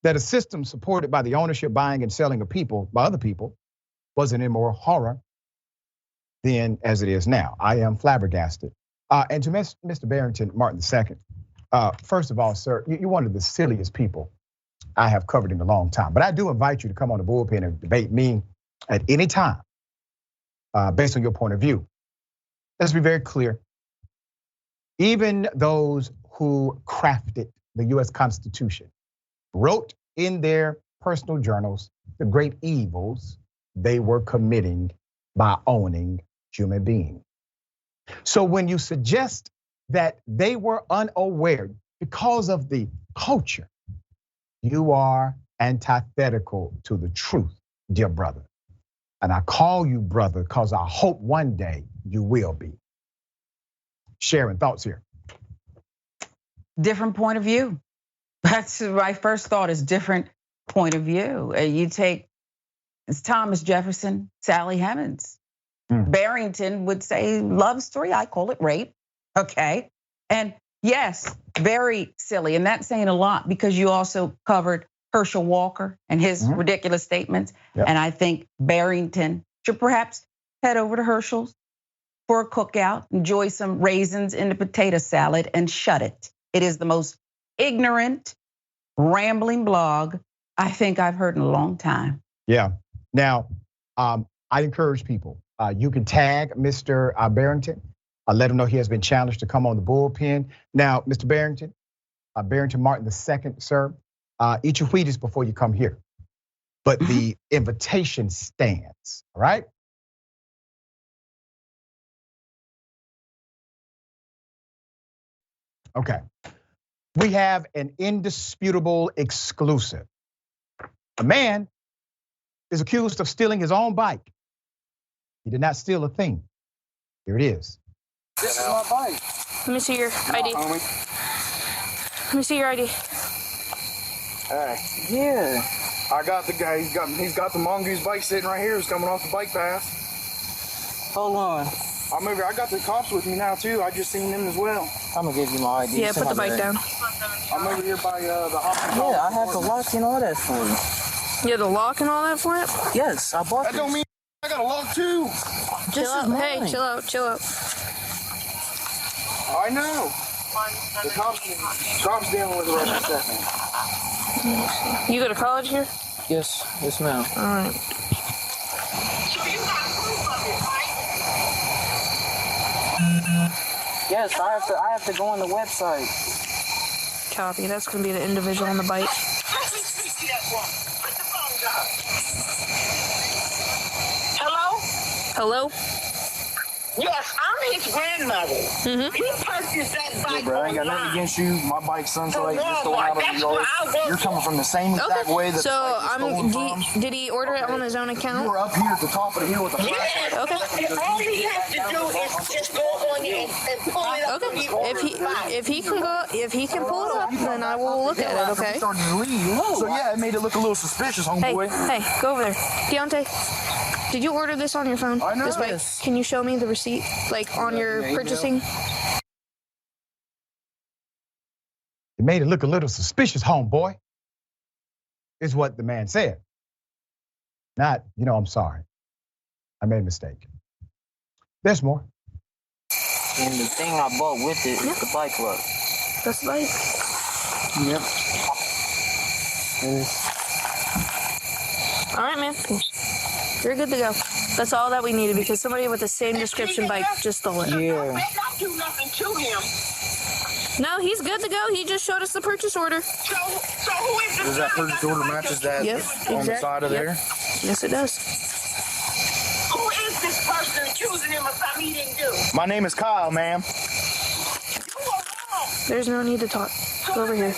that a system supported by the ownership, buying, and selling of people by other people was an immoral horror then as it is now. I am flabbergasted. And to Mr. Barrington Martin II, first of all, sir, you're one of the silliest people I have covered in a long time. But I do invite you to come on the bullpen and debate me at any time based on your point of view. Let's be very clear. Even those who crafted the US Constitution wrote in their personal journals the great evils they were committing by owning human beings. So when you suggest that they were unaware because of the culture, you are antithetical to the truth, dear brother. And I call you brother because I hope one day you will be. Sharon, thoughts here? Different point of view. That's my first thought is different point of view. You take it's Thomas Jefferson, Sally Hemings. Barrington would say love story. I call it rape. Okay. And yes, very silly. And that's saying a lot because you also covered Herschel Walker and his ridiculous statements. Yep. And I think Barrington should perhaps head over to Herschel's for a cookout, enjoy some raisins in the potato salad and shut it. It is the most ignorant, rambling blog I think I've heard in a long time. Yeah. Now, I encourage people, you can tag Mr. Barrington. Let him know he has been challenged to come on the bullpen. Now, Mr. Barrington, Barrington Martin II, sir, eat your Wheaties before you come here. But the invitation stands, all right? Okay. We have an indisputable exclusive. A man is accused of stealing his own bike. He did not steal a thing. Here it is. This is my bike. Let me see your ID. Let me see your ID. Yeah. I got the guy. He's got the mongoose bike sitting right here. He's coming off the bike path. Hold on. I'm over. I got the cops with me now too. I just seen them as well. I'm gonna give you my ID. Yeah, put the bike down. I'm over here by the hospital. Yeah, I have the lock and all that for you. You have the lock and all that for it? Yes, I bought That don't mean I got a lock too. Chill out. Hey, chill out, chill out. I know. The cops dealing with it right this second. You go to college here? Yes, ma'am. All right. Yes, I have to go on the website. Copy. That's gonna be the individual on the bike. Hello? Hello? Yes, I'm his grandmother. He purchased that bike. Yeah, bro, I ain't got nothing against you. My bike's Sunlight just going out on the yard. You're coming from the same exact way that so the bike was stolen from. did he order it on his own account? You were up here at the top of the hill with the flashlight. Okay. All he has to do is just go on here and pull it up. Okay. If he can pull it up, then I will look at it. Okay. Started to leave. So yeah, it made it look a little suspicious, homeboy. Hey, go over there, Deontay. Did you order this on your phone? I know. This bike? Can you show me the receipt, like on your purchasing? It made it look a little suspicious, homeboy, is what the man said. Not, I'm sorry. I made a mistake. There's more. And the thing I bought with it is the bike lock. That's the bike? Yep. All right, man. You're good to go. That's all that we needed because somebody with the same description bike just stole it. Yeah. I did not do nothing to him. No, he's good to go. He just showed us the purchase order. So who is this? Does that purchase order matches that on the side of there? Yes, it does. Who what he didn't do? My name is Kyle, ma'am. There's no need to talk. Go over here.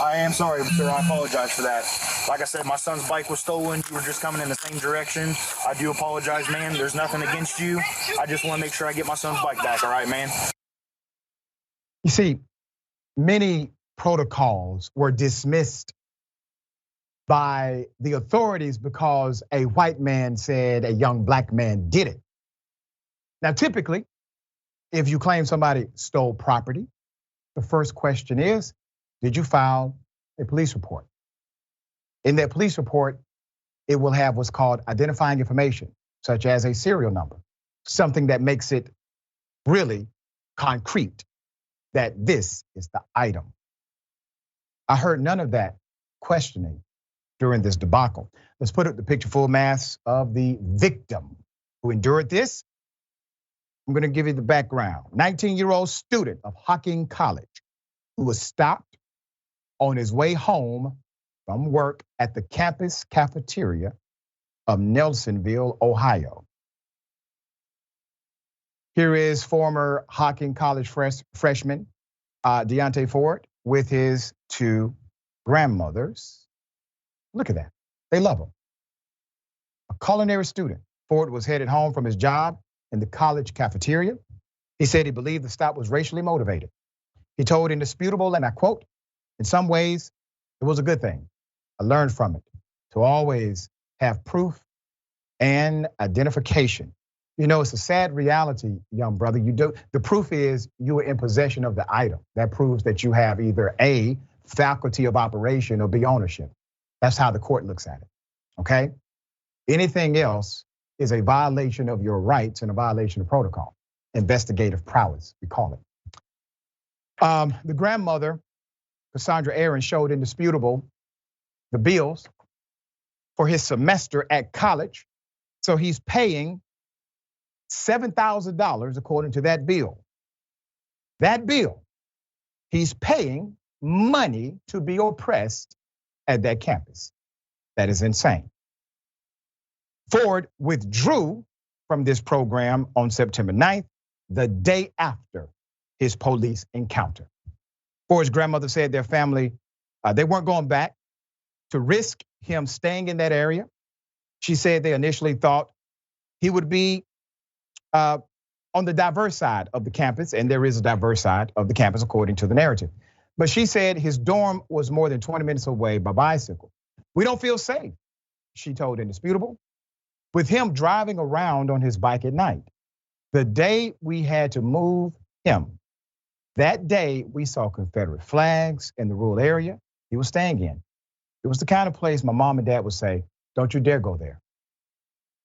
I am sorry, sir. I apologize for that. Like I said, my son's bike was stolen. You were just coming in the same direction. I do apologize, man. There's nothing against you. I just want to make sure I get my son's bike back, all right, man? You see, many protocols were dismissed by the authorities because a white man said a young black man did it. Now, typically, if you claim somebody stole property, the first question is, did you file a police report? In that police report, it will have what's called identifying information, such as a serial number, something that makes it really concrete that this is the item. I heard none of that questioning during this debacle. Let's put up the picture full mass of the victim who endured this. I'm gonna give you the background. 19-year-old student of Hocking College who was stopped on his way home from work at the campus cafeteria of Nelsonville, Ohio. Here is former Hocking College freshman Deontay Ford with his two grandmothers. Look at that, they love him. A culinary student, Ford was headed home from his job in the college cafeteria. He said he believed the stop was racially motivated. He told Indisputable, and I quote, "In some ways, it was a good thing. I learned from it to always have proof and identification." You know, it's a sad reality, young brother. The proof is you were in possession of the item. That proves that you have either A, faculty of operation, or B, ownership. That's how the court looks at it, okay? Anything else is a violation of your rights and a violation of protocol. Investigative prowess, we call it. The grandmother, Cassandra Aaron, showed Indisputable the bills for his semester at college. So he's paying $7,000 according to that bill. That bill, he's paying money to be oppressed at that campus. That is insane. Ford withdrew from this program on September 9th, the day after his police encounter. Ford's grandmother said their family, they weren't going back to risk him staying in that area. She said they initially thought he would be on the diverse side of the campus, and there is a diverse side of the campus according to the narrative. But she said his dorm was more than 20 minutes away by bicycle. "We don't feel safe," she told Indisputable, with him driving around on his bike at night. "The day we had to move him, that day we saw Confederate flags in the rural area he was staying in. It was the kind of place my mom and dad would say, 'Don't you dare go there.'"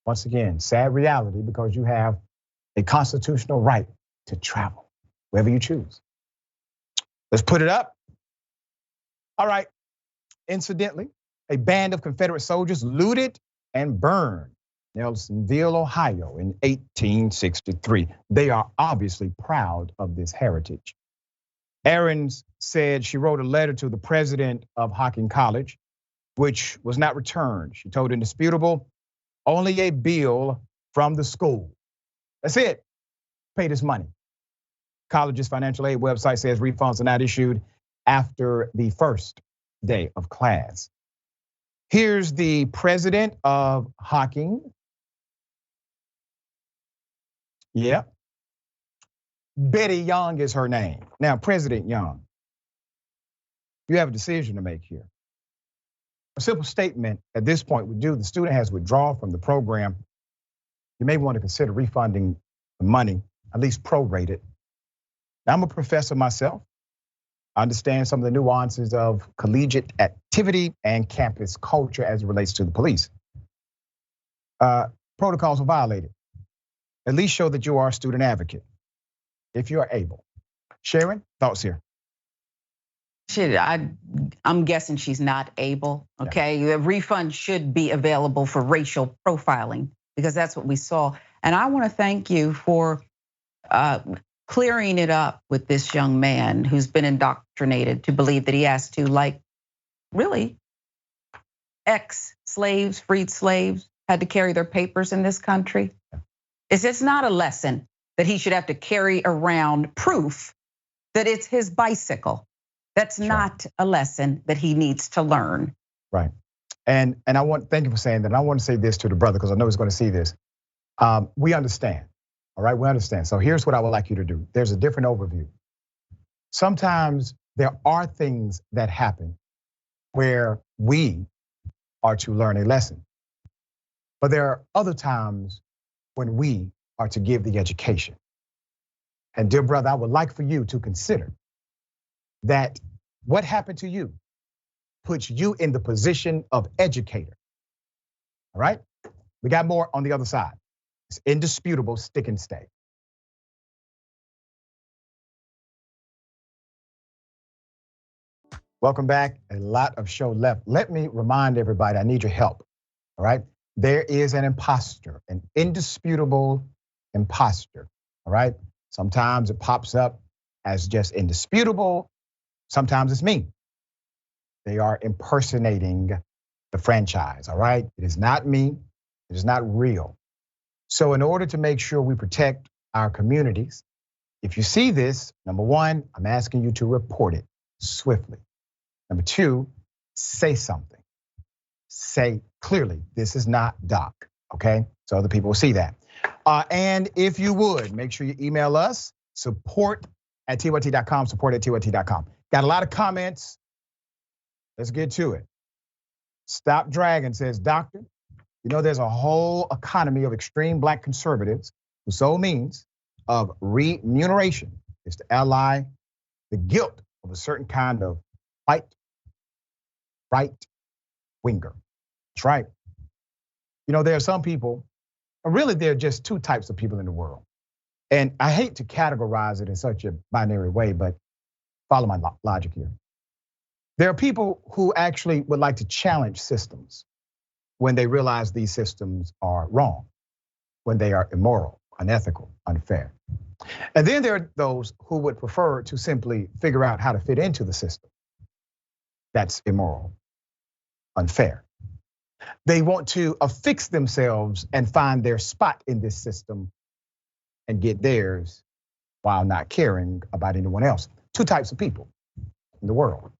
Once again, sad reality, because you have a constitutional right to travel wherever you choose. Let's put it up. All right, incidentally, a band of Confederate soldiers looted and burned Nelsonville, Ohio in 1863. They are obviously proud of this heritage. Aarons said she wrote a letter to the president of Hocking College, which was not returned. She told Indisputable, "Only a bill from the school. That's it. Pay this money." College's financial aid website says refunds are not issued after the first day of class. Here's the president of Hocking. Yeah. Betty Young is her name. Now, President Young, you have a decision to make here. A simple statement at this point would do: the student has withdrawn from the program. You may want to consider refunding the money, at least prorate it. Now, I'm a professor myself. I understand some of the nuances of collegiate activity and campus culture as it relates to the police. Protocols were violated. At least show that you are a student advocate, if you are able. Sharon, thoughts here? I'm guessing she's not able, okay? The refund should be available for racial profiling, because that's what we saw. And I wanna thank you for clearing it up with this young man who's been indoctrinated to believe that he has to, like, really, ex-slaves, freed slaves, had to carry their papers in this country. It's not a lesson that he should have to carry around proof that it's his bicycle. That's not a lesson that he needs to learn. Right. And thank you for saying that. And I want to say this to the brother because I know he's going to see this. We understand. All right, we understand. So here's what I would like you to do. There's a different overview. Sometimes there are things that happen where we are to learn a lesson. But there are other times when we are to give the education. And dear brother, I would like for you to consider that what happened to you puts you in the position of educator. All right? We got more on the other side. It's indisputable, stick and stay. Welcome back. A lot of show left. Let me remind everybody, I need your help. All right? There is an imposter, an indisputable imposter. All right? Sometimes it pops up as just indisputable. Sometimes it's me. They are impersonating the franchise. All right? It is not me. It is not real. So in order to make sure we protect our communities, if you see this, number one, I'm asking you to report it swiftly. Number two, say something. Say clearly, this is not Doc, okay? So other people will see that. And if you would, make sure you email us, support@tyt.com, support@tyt.com. Got a lot of comments. Let's get to it. Stop Dragon says, Doctor, you know, there's a whole economy of extreme black conservatives whose sole means of remuneration is to ally the guilt of a certain kind of right-winger. That's right. You know, there are some people, really there are just two types of people in the world. And I hate to categorize it in such a binary way, but follow my logic here. There are people who actually would like to challenge systems when they realize these systems are wrong, when they are immoral, unethical, unfair. And then there are those who would prefer to simply figure out how to fit into the system that's immoral, unfair. They want to affix themselves and find their spot in this system and get theirs while not caring about anyone else. Two types of people in the world.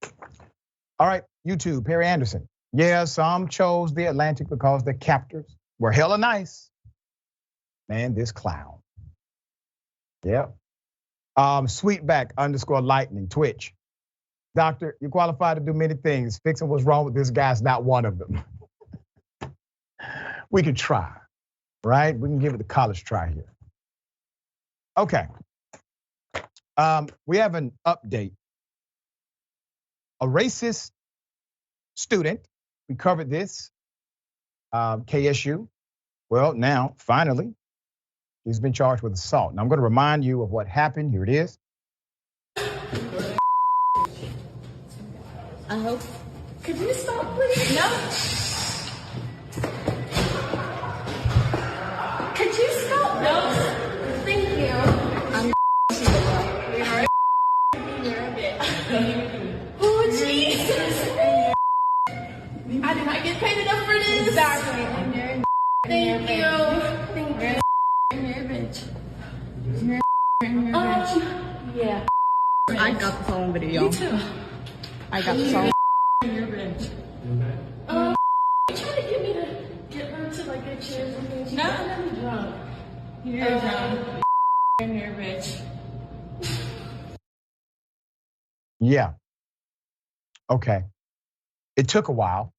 All right, YouTube, Perry Anderson. Yeah, some chose the Atlantic because their captors were hella nice. Man, this clown. Yeah. Sweetback _lightning, Twitch. Doctor, you're qualified to do many things. Fixing what's wrong with this guy's not one of them. We can try, right? We can give it the college try here. Okay. We have an update. A racist student, we covered this, KSU. Well, now, finally, he's been charged with assault. Now, I'm gonna remind you of what happened. Here it is. I hope. Could you stop, please? No. Could you stop? No. Thank you. I'm You're a bitch. Oh, Jesus. I did not get paid enough for this. Exactly. Thank you. Thank you. You're a bitch. You're a bitch. Yeah. I got the phone video. Me too. I got the phone. You're a bitch. You trying to get me to get her to like get chairs and things? No, I'm drunk. You're drunk. You're a bitch. Yeah. Okay. It took a while.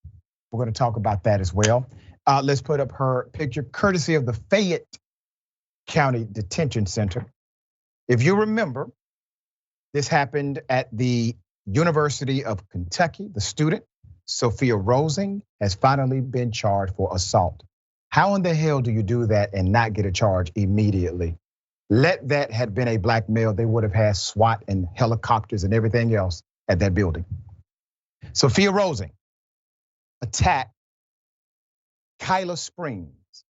We're going to talk about that as well. Let's put up her picture, courtesy of the Fayette County Detention Center. If you remember, this happened at the University of Kentucky. The student, Sophia Rosing, has finally been charged for assault. How in the hell do you do that and not get a charge immediately? Let that had been a black male, they would have had SWAT and helicopters and everything else at that building. Sophia Rosing attacked Kyla Springs.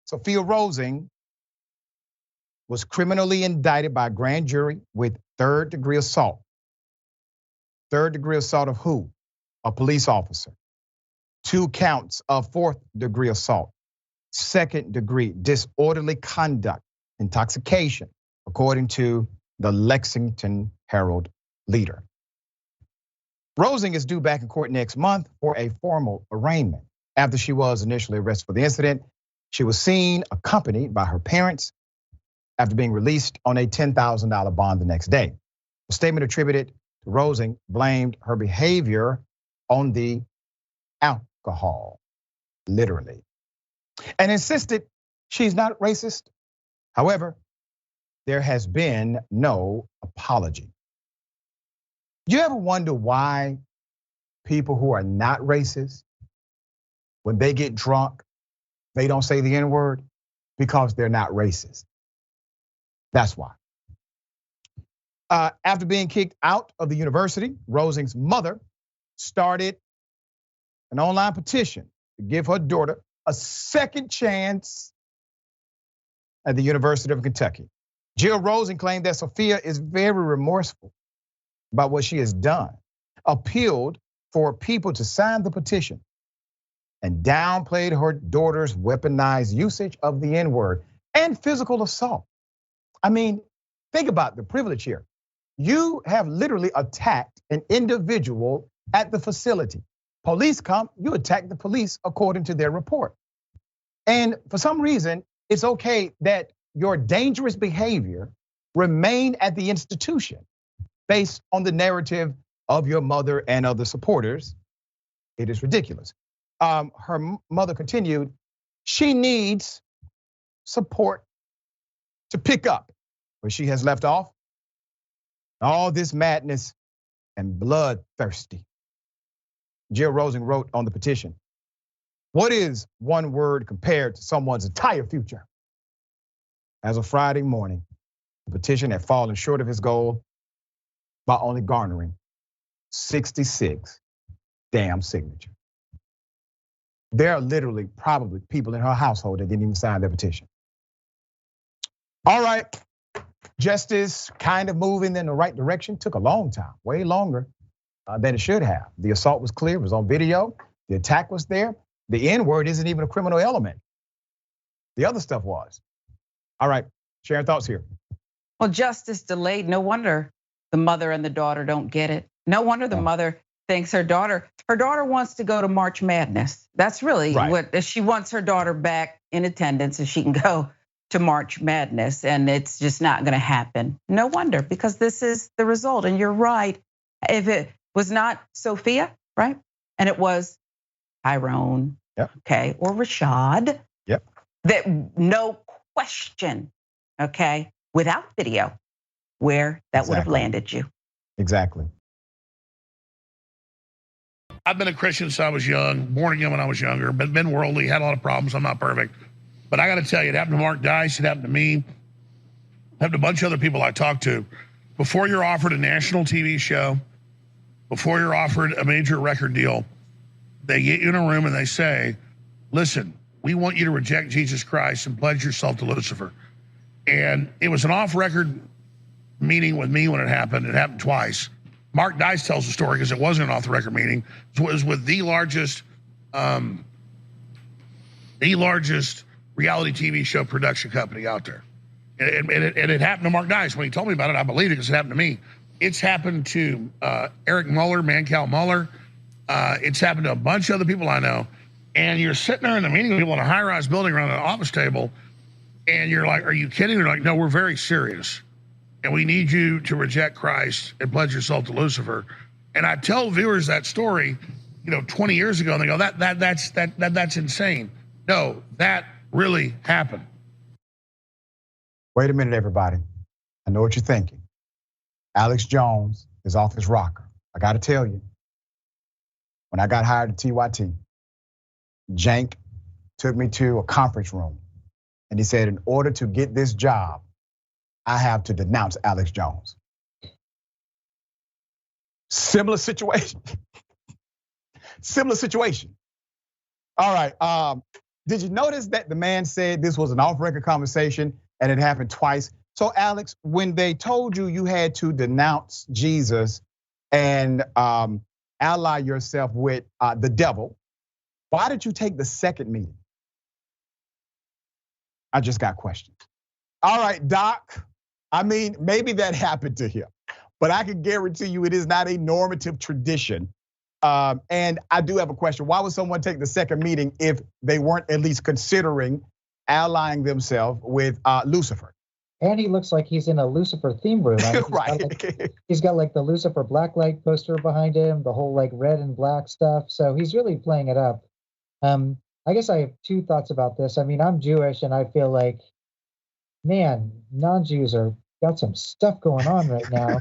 Sophia Rosing was criminally indicted by a grand jury with third-degree assault. Third-degree assault of who? A police officer. 2 counts of fourth-degree assault. second-degree disorderly conduct, intoxication, according to the Lexington Herald Leader. Rosing is due back in court next month for a formal arraignment. After she was initially arrested for the incident, she was seen accompanied by her parents after being released on a $10,000 bond the next day. A statement attributed to Rosing blamed her behavior on the alcohol, literally, and insisted she's not racist. However, there has been no apology. Do you ever wonder why people who are not racist, when they get drunk, they don't say the N-word? Because they're not racist. That's why. After being kicked out of the university, Rosing's mother started an online petition to give her daughter a second chance at the University of Kentucky. Jill Rosing claimed that Sophia is very remorseful about what she has done, appealed for people to sign the petition, and downplayed her daughter's weaponized usage of the N-word and physical assault. I mean, think about the privilege here. You have literally attacked an individual at the facility. Police come, you attack the police according to their report. And for some reason, it's okay that your dangerous behavior remain at the institution based on the narrative of your mother and other supporters. It is ridiculous. Her mother continued, she needs support to pick up where she has left off. All this madness and bloodthirsty. Jill Rosing wrote on the petition, what is one word compared to someone's entire future? As of Friday morning, the petition had fallen short of its goal by only garnering 66 damn signatures. There are literally probably people in her household that didn't even sign their petition. All right, justice kind of moving in the right direction. Took a long time, way longer than it should have. The assault was clear, it was on video. The attack was there. The N-word isn't even a criminal element. The other stuff was. All right, Sharon, thoughts here. Well, justice delayed. No wonder the mother and the daughter don't get it. No wonder the mother thinks her daughter wants to go to March Madness. That's really what she wants, her daughter back in attendance so she can go to March Madness, and it's just not gonna happen. No wonder, because this is the result. And you're right, if it was not Sophia, right? And it was Tyrone, okay, or Rashad, that no question, okay, without video, where that would have landed you. Exactly. I've been a Christian since I was young, born again when I was younger, been worldly, had a lot of problems. I'm not perfect. But I got to tell you, it happened to Mark Dice, it happened to me, it happened to a bunch of other people I talked to. Before you're offered a national TV show, before you're offered a major record deal, they get you in a room and they say, listen, we want you to reject Jesus Christ and pledge yourself to Lucifer. And it was an off-record meeting with me when it happened. It happened twice. Mark Dice tells the story because it wasn't an off-the-record meeting. It was with the largest reality TV show production company out there. And it happened to Mark Dice. When he told me about it, I believed it because it happened to me. It's happened to Eric Muller, Mancal Muller. It's happened to a bunch of other people I know. And you're sitting there in the meeting with people in a high-rise building around an office table, and you're like, are you kidding? They're like, no, we're very serious. And we need you to reject Christ and pledge yourself to Lucifer. And I tell viewers that story, 20 years ago, and they go, that's insane. No, that really happened. Wait a minute, everybody. I know what you're thinking. Alex Jones is off his rocker. I gotta tell you, when I got hired at TYT, Jank took me to a conference room and he said, in order to get this job, I have to denounce Alex Jones. Similar situation. Similar situation. All right, did you notice that the man said this was an off-record conversation and it happened twice? So Alex, when they told you you had to denounce Jesus and ally yourself with the devil, why did you take the second meeting? I just got questions. All right, Doc. I mean, maybe that happened to him, but I can guarantee you it is not a normative tradition. And I do have a question. Why would someone take the second meeting if they weren't at least considering allying themselves with Lucifer? And he looks like he's in a Lucifer theme room. I mean, he's got like the Lucifer blacklight poster behind him, the whole like red and black stuff. So he's really playing it up. I guess I have two thoughts about this. I mean, I'm Jewish and I feel like, man, non-Jews are got some stuff going on right now.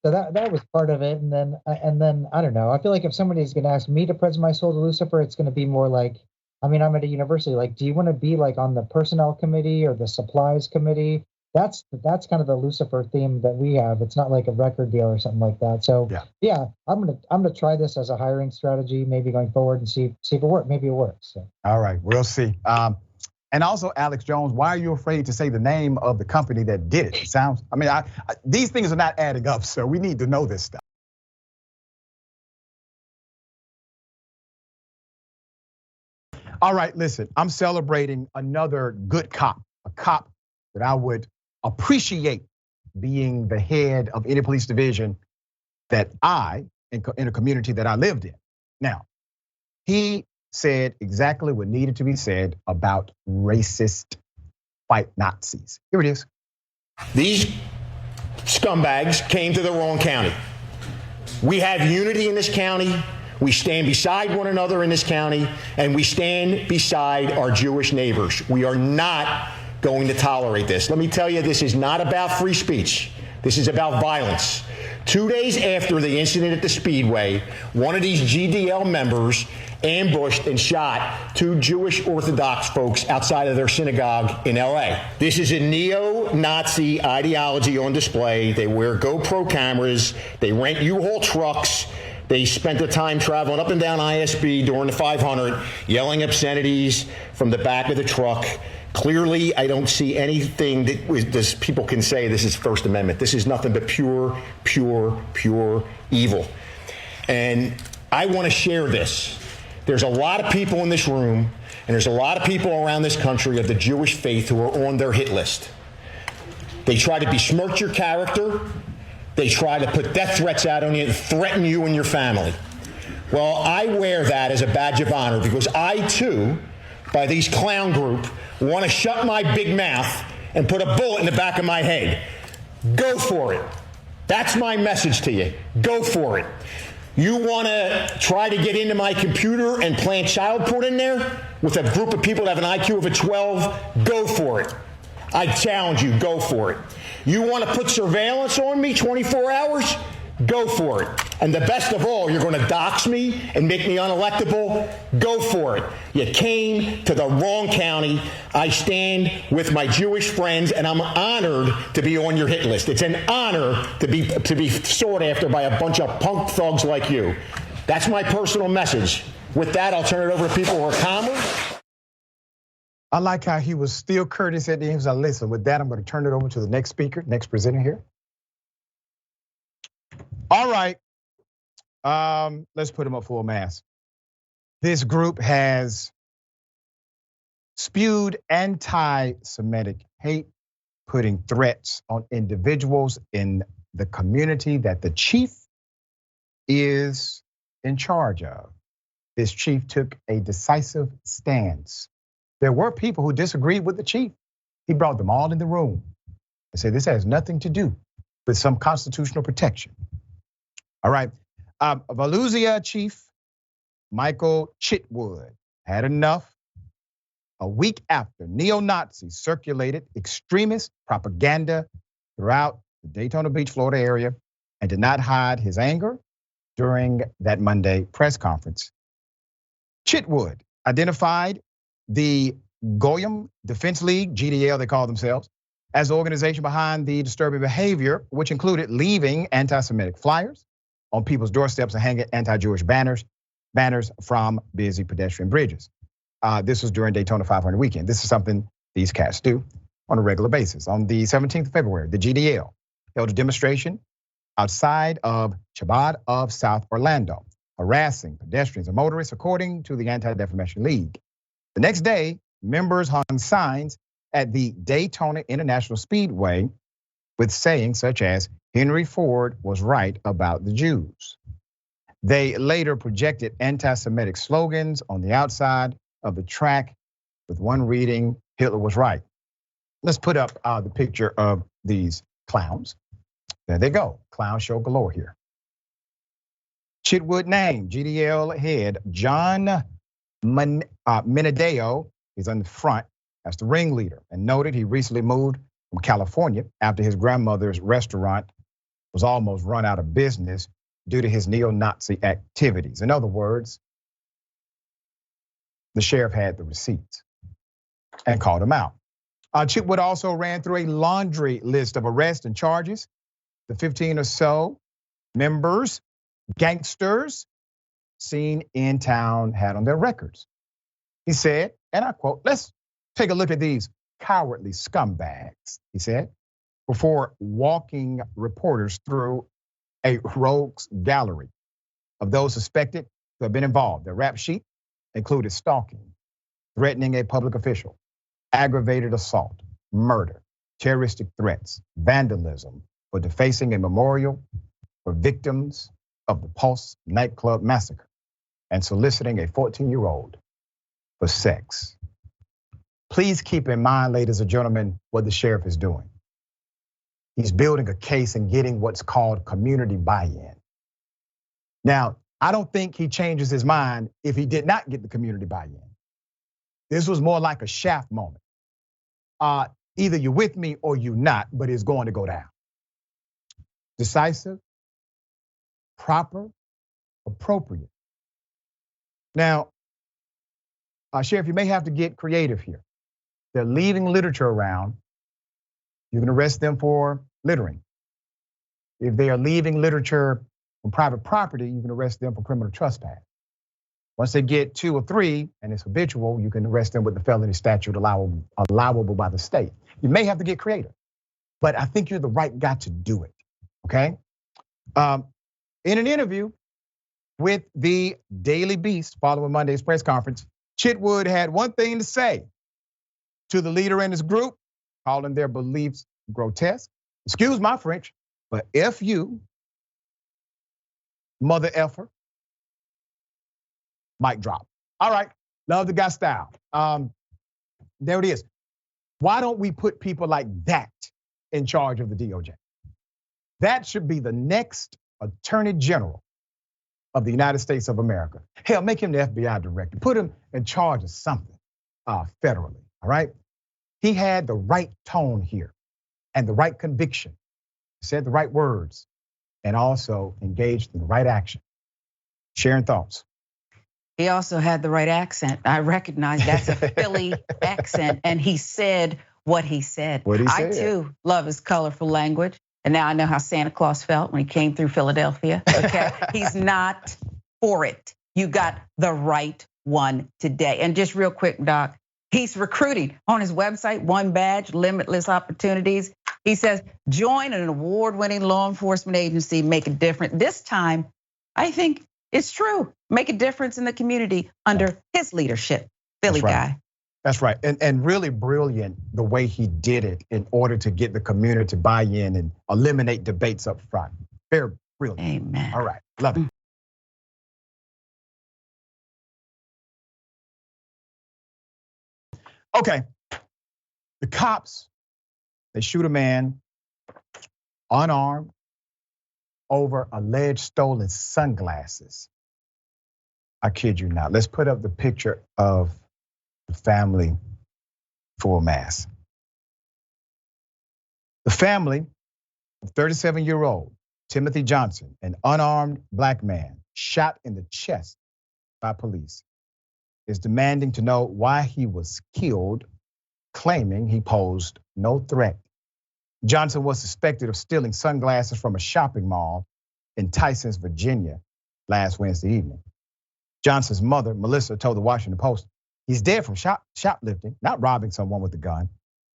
So that was part of it. And then I don't know. I feel like if somebody's going to ask me to present my soul to Lucifer, it's going to be more like, I mean, I'm at a university. Like, do you want to be like on the personnel committee or the supplies committee? That's kind of the Lucifer theme that we have. It's not like a record deal or something like that. So yeah, I'm gonna try this as a hiring strategy, maybe going forward and see if it works. Maybe it works. So. All right, we'll see. And also, Alex Jones, why are you afraid to say the name of the company that did it? It sounds. I mean, these things are not adding up, so we need to know this stuff. All right, listen, I'm celebrating another good cop, a cop that I would appreciate being the head of any police division that in a community that I lived in. Now, he said exactly what needed to be said about racist white Nazis. Here it is. These scumbags came to the wrong county. We have unity in this county. We stand beside one another in this county, and we stand beside our Jewish neighbors. We are not going to tolerate this. Let me tell you, this is not about free speech. This is about violence. 2 days after the incident at the Speedway, one of these GDL members ambushed and shot 2 Jewish Orthodox folks outside of their synagogue in LA. This is a neo-Nazi ideology on display. They wear GoPro cameras. They rent U-Haul trucks. They spent the time traveling up and down ISB during the 500, yelling obscenities from the back of the truck. Clearly, I don't see anything that people can say this is First Amendment. This is nothing but pure evil. And I want to share this. There's a lot of people in this room, and there's a lot of people around this country of the Jewish faith who are on their hit list. They try to besmirch your character. They try to put death threats out on you and threaten you and your family. Well, I wear that as a badge of honor because I, too, by these clown group, want to shut my big mouth and put a bullet in the back of my head. Go for it. That's my message to you. Go for it. You want to try to get into my computer and plant child porn in there with a group of people that have an IQ of a 12? Go for it. I challenge you, go for it. You want to put surveillance on me 24 hours? Go for it. And the best of all, you're going to dox me and make me unelectable? Go for it. You came to the wrong county. I stand with my Jewish friends, and I'm honored to be on your hit list. It's an honor to be sought after by a bunch of punk thugs like you. That's my personal message. With that, I'll turn it over to people who are calmer. I like how he was still courteous at the end. He was like, listen, with that, I'm going to turn it over to the next speaker, next presenter here. All right, let's put him up full mass. This group has spewed anti-Semitic hate, putting threats on individuals in the community that the chief is in charge of. This chief took a decisive stance. There were people who disagreed with the chief. He brought them all in the room and said, this has nothing to do with some constitutional protection. All right, Volusia Chief Michael Chitwood had enough. A week after neo-Nazis circulated extremist propaganda throughout the Daytona Beach, Florida area, and did not hide his anger during that Monday press conference. Chitwood identified the Goyim Defense League, GDL they call themselves, as the organization behind the disturbing behavior, which included leaving anti-Semitic flyers on people's doorsteps and hanging anti-Jewish banners from busy pedestrian bridges. This was during Daytona 500 weekend. This is something these cats do on a regular basis. On the 17th of February, the GDL held a demonstration outside of Chabad of South Orlando, harassing pedestrians and motorists, according to the Anti-Defamation League. The next day, members hung signs at the Daytona International Speedway with sayings such as, "Henry Ford was right about the Jews." They later projected anti-Semitic slogans on the outside of the track, with one reading, "Hitler was right." Let's put up the picture of these clowns. There they go, clown show galore here. Chitwood name, GDL head John Menadeo is on the front as the ringleader, and noted he recently moved from California after his grandmother's restaurant was almost run out of business due to his neo-Nazi activities. In other words, the sheriff had the receipts and called him out. Chitwood also ran through a laundry list of arrests and charges. The 15 or so members, gangsters seen in town had on their records. He said, and I quote, "Let's take a look at these cowardly scumbags," he said, before walking reporters through a rogues gallery of those suspected to have been involved. Their rap sheet included stalking, threatening a public official, aggravated assault, murder, terroristic threats, vandalism, for defacing a memorial for victims of the Pulse nightclub massacre, and soliciting a 14-year-old for sex. Please keep in mind, ladies and gentlemen, what the sheriff is doing. He's building a case and getting what's called community buy-in. Now, I don't think he changes his mind if he did not get the community buy-in. This was more like a Shaft moment. Either you're with me or you're not, but it's going to go down. Decisive, proper, appropriate. Now, Sheriff, you may have to get creative here. They're leaving literature around. You can arrest them for littering. If they are leaving literature from private property, you can arrest them for criminal trespass. Once they get 2 or 3 and it's habitual, you can arrest them with the felony statute allowable by the state. You may have to get creative, but I think you're the right guy to do it, okay? In an interview with the Daily Beast following Monday's press conference, Chitwood had one thing to say to the leader in his group, calling their beliefs grotesque. Excuse my French, but F you, mother effer. Mic drop. All right, love the guy style. There it is. Why don't we put people like that in charge of the DOJ? That should be the next Attorney General of the United States of America. Hell, make him the FBI director. Put him in charge of something federally, all right? He had the right tone here and the right conviction, said the right words, and also engaged in the right action. Sharon, thoughts? He also had the right accent. I recognize that's a Philly accent, and he said what he said. I too love his colorful language. And now I know how Santa Claus felt when he came through Philadelphia, okay? He's not for it. You got the right one today. And just real quick, Doc, he's recruiting on his website, One Badge, Limitless Opportunities. He says, join an award-winning law enforcement agency, make a difference. This time, I think it's true. Make a difference in the community under his leadership, Philly guy. That's right, and really brilliant the way he did it in order to get the community to buy in and eliminate debates up front. Very brilliant. Amen. All right, love it. Okay, the cops, they shoot a man unarmed over alleged stolen sunglasses. I kid you not. Let's put up the picture of the family full mass. The family of 37-year-old Timothy Johnson, an unarmed black man shot in the chest by police, is demanding to know why he was killed, claiming he posed no threat. Johnson was suspected of stealing sunglasses from a shopping mall in Tysons, Virginia last Wednesday evening. Johnson's mother, Melissa, told the Washington Post, he's dead from shoplifting, not robbing someone with a gun,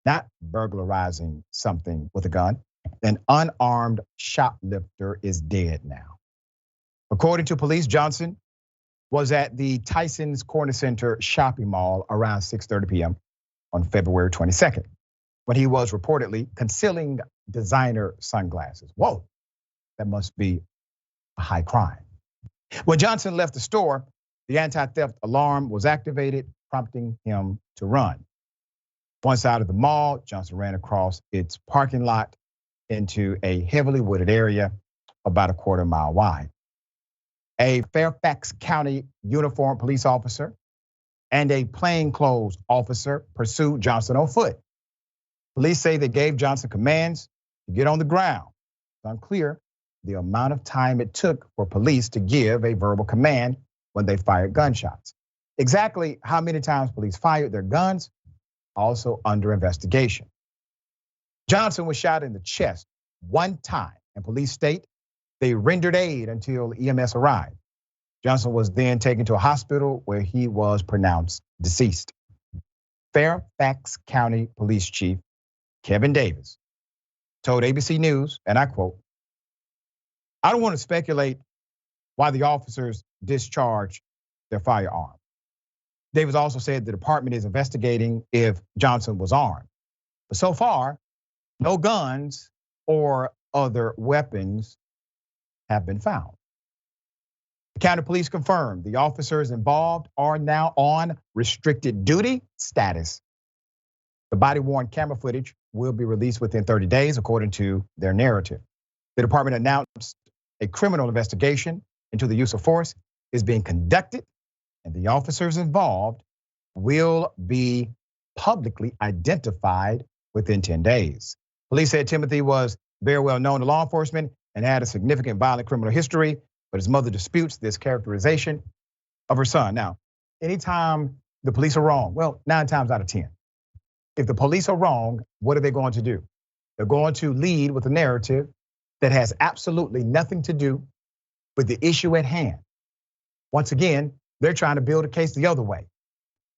not burglarizing something with a gun. An unarmed shoplifter is dead now. According to police, Johnson was at the Tyson's Corner Center shopping mall around 6:30 p.m. on February 22nd, when he was reportedly concealing designer sunglasses. Whoa, that must be a high crime. When Johnson left the store, the anti-theft alarm was activated, prompting him to run. Once out of the mall, Johnson ran across its parking lot into a heavily wooded area about a quarter mile wide. A Fairfax County uniformed police officer and a plainclothes officer pursued Johnson on foot. Police say they gave Johnson commands to get on the ground. It's unclear the amount of time it took for police to give a verbal command when they fired gunshots. Exactly how many times police fired their guns, also under investigation. Johnson was shot in the chest one time, and police state they rendered aid until EMS arrived. Johnson was then taken to a hospital where he was pronounced deceased. Fairfax County Police Chief Kevin Davis told ABC News, and I quote, "I don't want to speculate why the officers discharged their firearm." Davis also said the department is investigating if Johnson was armed. But so far, no guns or other weapons have been found. The county police confirmed the officers involved are now on restricted duty status. The body-worn camera footage will be released within 30 days, according to their narrative. The department announced a criminal investigation into the use of force is being conducted, and the officers involved will be publicly identified within 10 days. Police said Timothy was very well known to law enforcement and had a significant violent criminal history, but his mother disputes this characterization of her son. Now, anytime the police are wrong, well, 9 times out of 10, if the police are wrong, what are they going to do? They're going to lead with a narrative that has absolutely nothing to do with the issue at hand. Once again, they're trying to build a case the other way.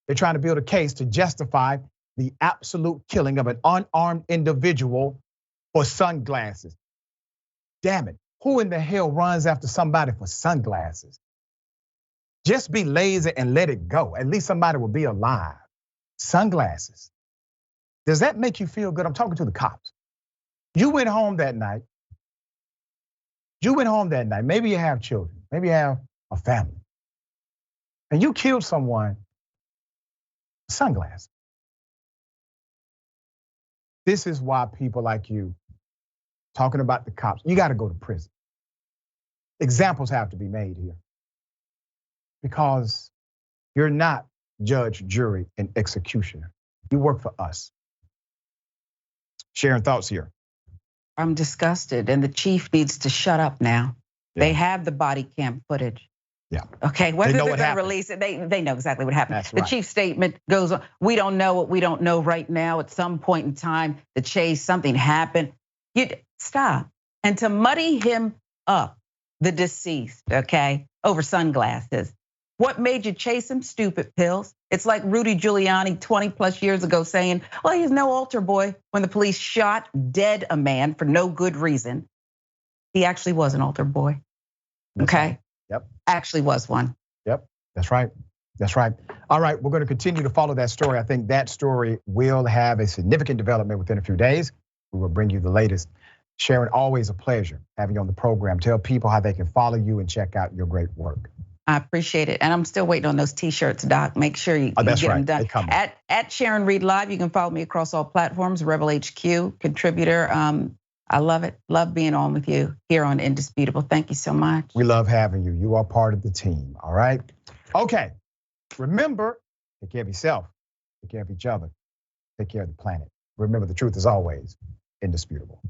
They're trying to build a case to justify the absolute killing of an unarmed individual for sunglasses. Damn it, who in the hell runs after somebody for sunglasses? Just be lazy and let it go. At least somebody will be alive. Sunglasses. Does that make you feel good? I'm talking to the cops. You went home that night. Maybe you have children. Maybe you have a family. And you killed someone with sunglasses. This is why people like you talking about the cops, you got to go to prison. Examples have to be made here. Because you're not judge, jury, and executioner. You work for us. Sharon, thoughts here. I'm disgusted, and the chief needs to shut up now. Yeah. They have the body cam footage. Yeah. Okay, whether they're gonna release it, they know exactly what happened. The chief's statement goes on, we don't know what we don't know right now. At some point in time, the chase, something happened. You stop. And to muddy him up, the deceased, okay, over sunglasses. What made you chase him? Stupid pills. It's like Rudy Giuliani 20 plus years ago saying, well, he's no altar boy when the police shot dead a man for no good reason. He actually was an altar boy, okay? Yep. Actually was one. Yep, that's right. That's right. All right, we're gonna continue to follow that story. I think that story will have a significant development within a few days. We will bring you the latest. Sharon, always a pleasure having you on the program. Tell people how they can follow you and check out your great work. I appreciate it. And I'm still waiting on those t-shirts, Doc. Make sure you get them done. At Sharon Reed Live, you can follow me across all platforms, Rebel HQ, contributor. I love it. Love being on with you here on Indisputable. Thank you so much. We love having you. You are part of the team, all right? Okay, remember, take care of yourself, take care of each other, take care of the planet. Remember, the truth is always indisputable.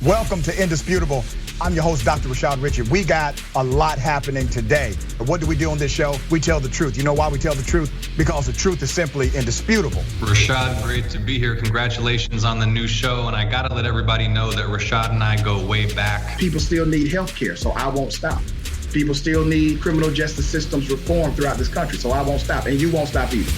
Welcome to Indisputable. I'm your host, Dr. Rashad Richey. We got a lot happening today. But what do we do on this show? We tell the truth. You know why we tell the truth? Because the truth is simply indisputable. Rashad, great to be here. Congratulations on the new show. And I gotta let everybody know that Rashad and I go way back. People still need health care, so I won't stop. People still need criminal justice systems reform throughout this country, so I won't stop. And you won't stop either.